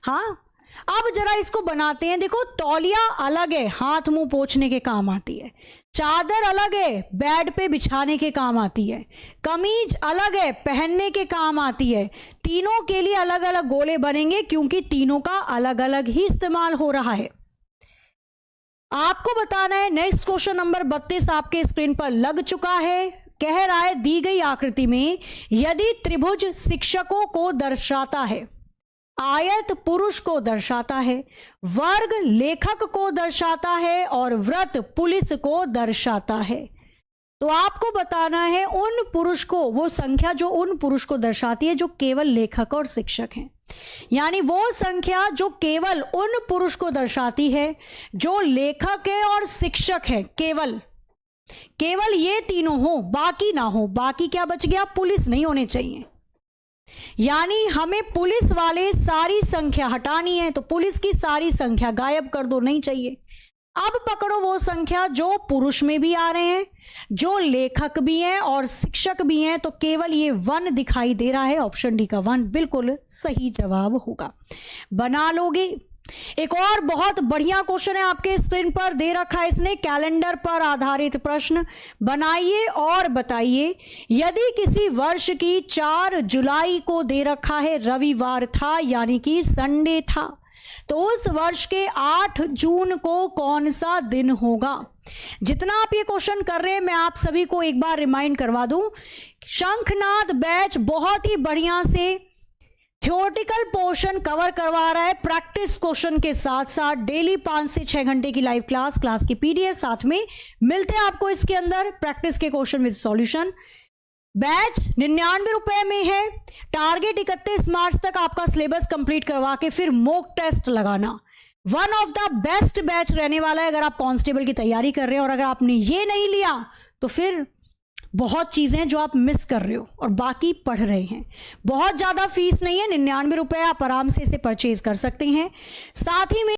हाँ, अब जरा इसको बनाते हैं। देखो, तौलिया अलग है, हाथ मुंह पोंछने के काम आती है। चादर अलग है, बेड पे बिछाने के काम आती है। कमीज अलग है, पहनने के काम आती है। तीनों के लिए अलग अलग गोले बनेंगे क्योंकि तीनों का अलग अलग ही इस्तेमाल हो रहा है। आपको बताना है। नेक्स्ट क्वेश्चन नंबर 32 आपके स्क्रीन पर लग चुका है। कह रहा है दी गई आकृति में यदि त्रिभुज शिक्षकों को दर्शाता है, आयत पुरुष को दर्शाता है, वर्ग लेखक को दर्शाता है और वृत्त पुलिस को दर्शाता है, तो आपको बताना है उन पुरुष को, वो संख्या जो उन पुरुष को दर्शाती है जो केवल लेखक और शिक्षक हैं। यानी वो संख्या जो केवल उन पुरुष को दर्शाती है जो लेखक है और शिक्षक है, केवल ये तीनों हो, बाकी ना हो। बाकी क्या बच गया? पुलिस नहीं होने चाहिए। यानी हमें पुलिस वाले सारी संख्या हटानी है, तो पुलिस की सारी संख्या गायब कर दो, नहीं चाहिए। अब पकड़ो वो संख्या जो पुरुष में भी आ रहे हैं, जो लेखक भी हैं और शिक्षक भी हैं, तो केवल ये 1 दिखाई दे रहा है। ऑप्शन डी का 1 बिल्कुल सही जवाब होगा। बना लोगे। एक और बहुत बढ़िया क्वेश्चन है आपके स्क्रीन पर दे रखा है इसने, कैलेंडर पर आधारित प्रश्न। बनाइए और बताइए, यदि किसी वर्ष की 4 जुलाई को दे रखा है रविवार था, यानी कि संडे था, तो उस वर्ष के 8 जून को कौन सा दिन होगा? जितना आप ये क्वेश्चन कर रहे हैं, मैं आप सभी को एक बार रिमाइंड करवा दूं, शंखनाद बैच बहुत ही बढ़िया से थ्योरेटिकल पोर्शन कवर करवा रहा है प्रैक्टिस क्वेश्चन के साथ साथ। डेली 5 से 6 घंटे की लाइव क्लास की पीडीएफ साथ में मिलते हैं आपको इसके अंदर, प्रैक्टिस के क्वेश्चन विद सॉल्यूशन। बैच 99 रुपए में है। टारगेट 31 मार्च तक आपका सिलेबस कंप्लीट करवा के फिर मॉक टेस्ट लगाना। One of the best batch रहने वाला है अगर आप कांस्टेबल की तैयारी कर रहे हो, और अगर आपने ये नहीं लिया तो फिर बहुत चीजें हैं जो आप मिस कर रहे हो और बाकी पढ़ रहे हैं। बहुत ज्यादा फीस नहीं है, 99 रुपए, आप आराम से इसे परचेज कर सकते हैं। साथ ही में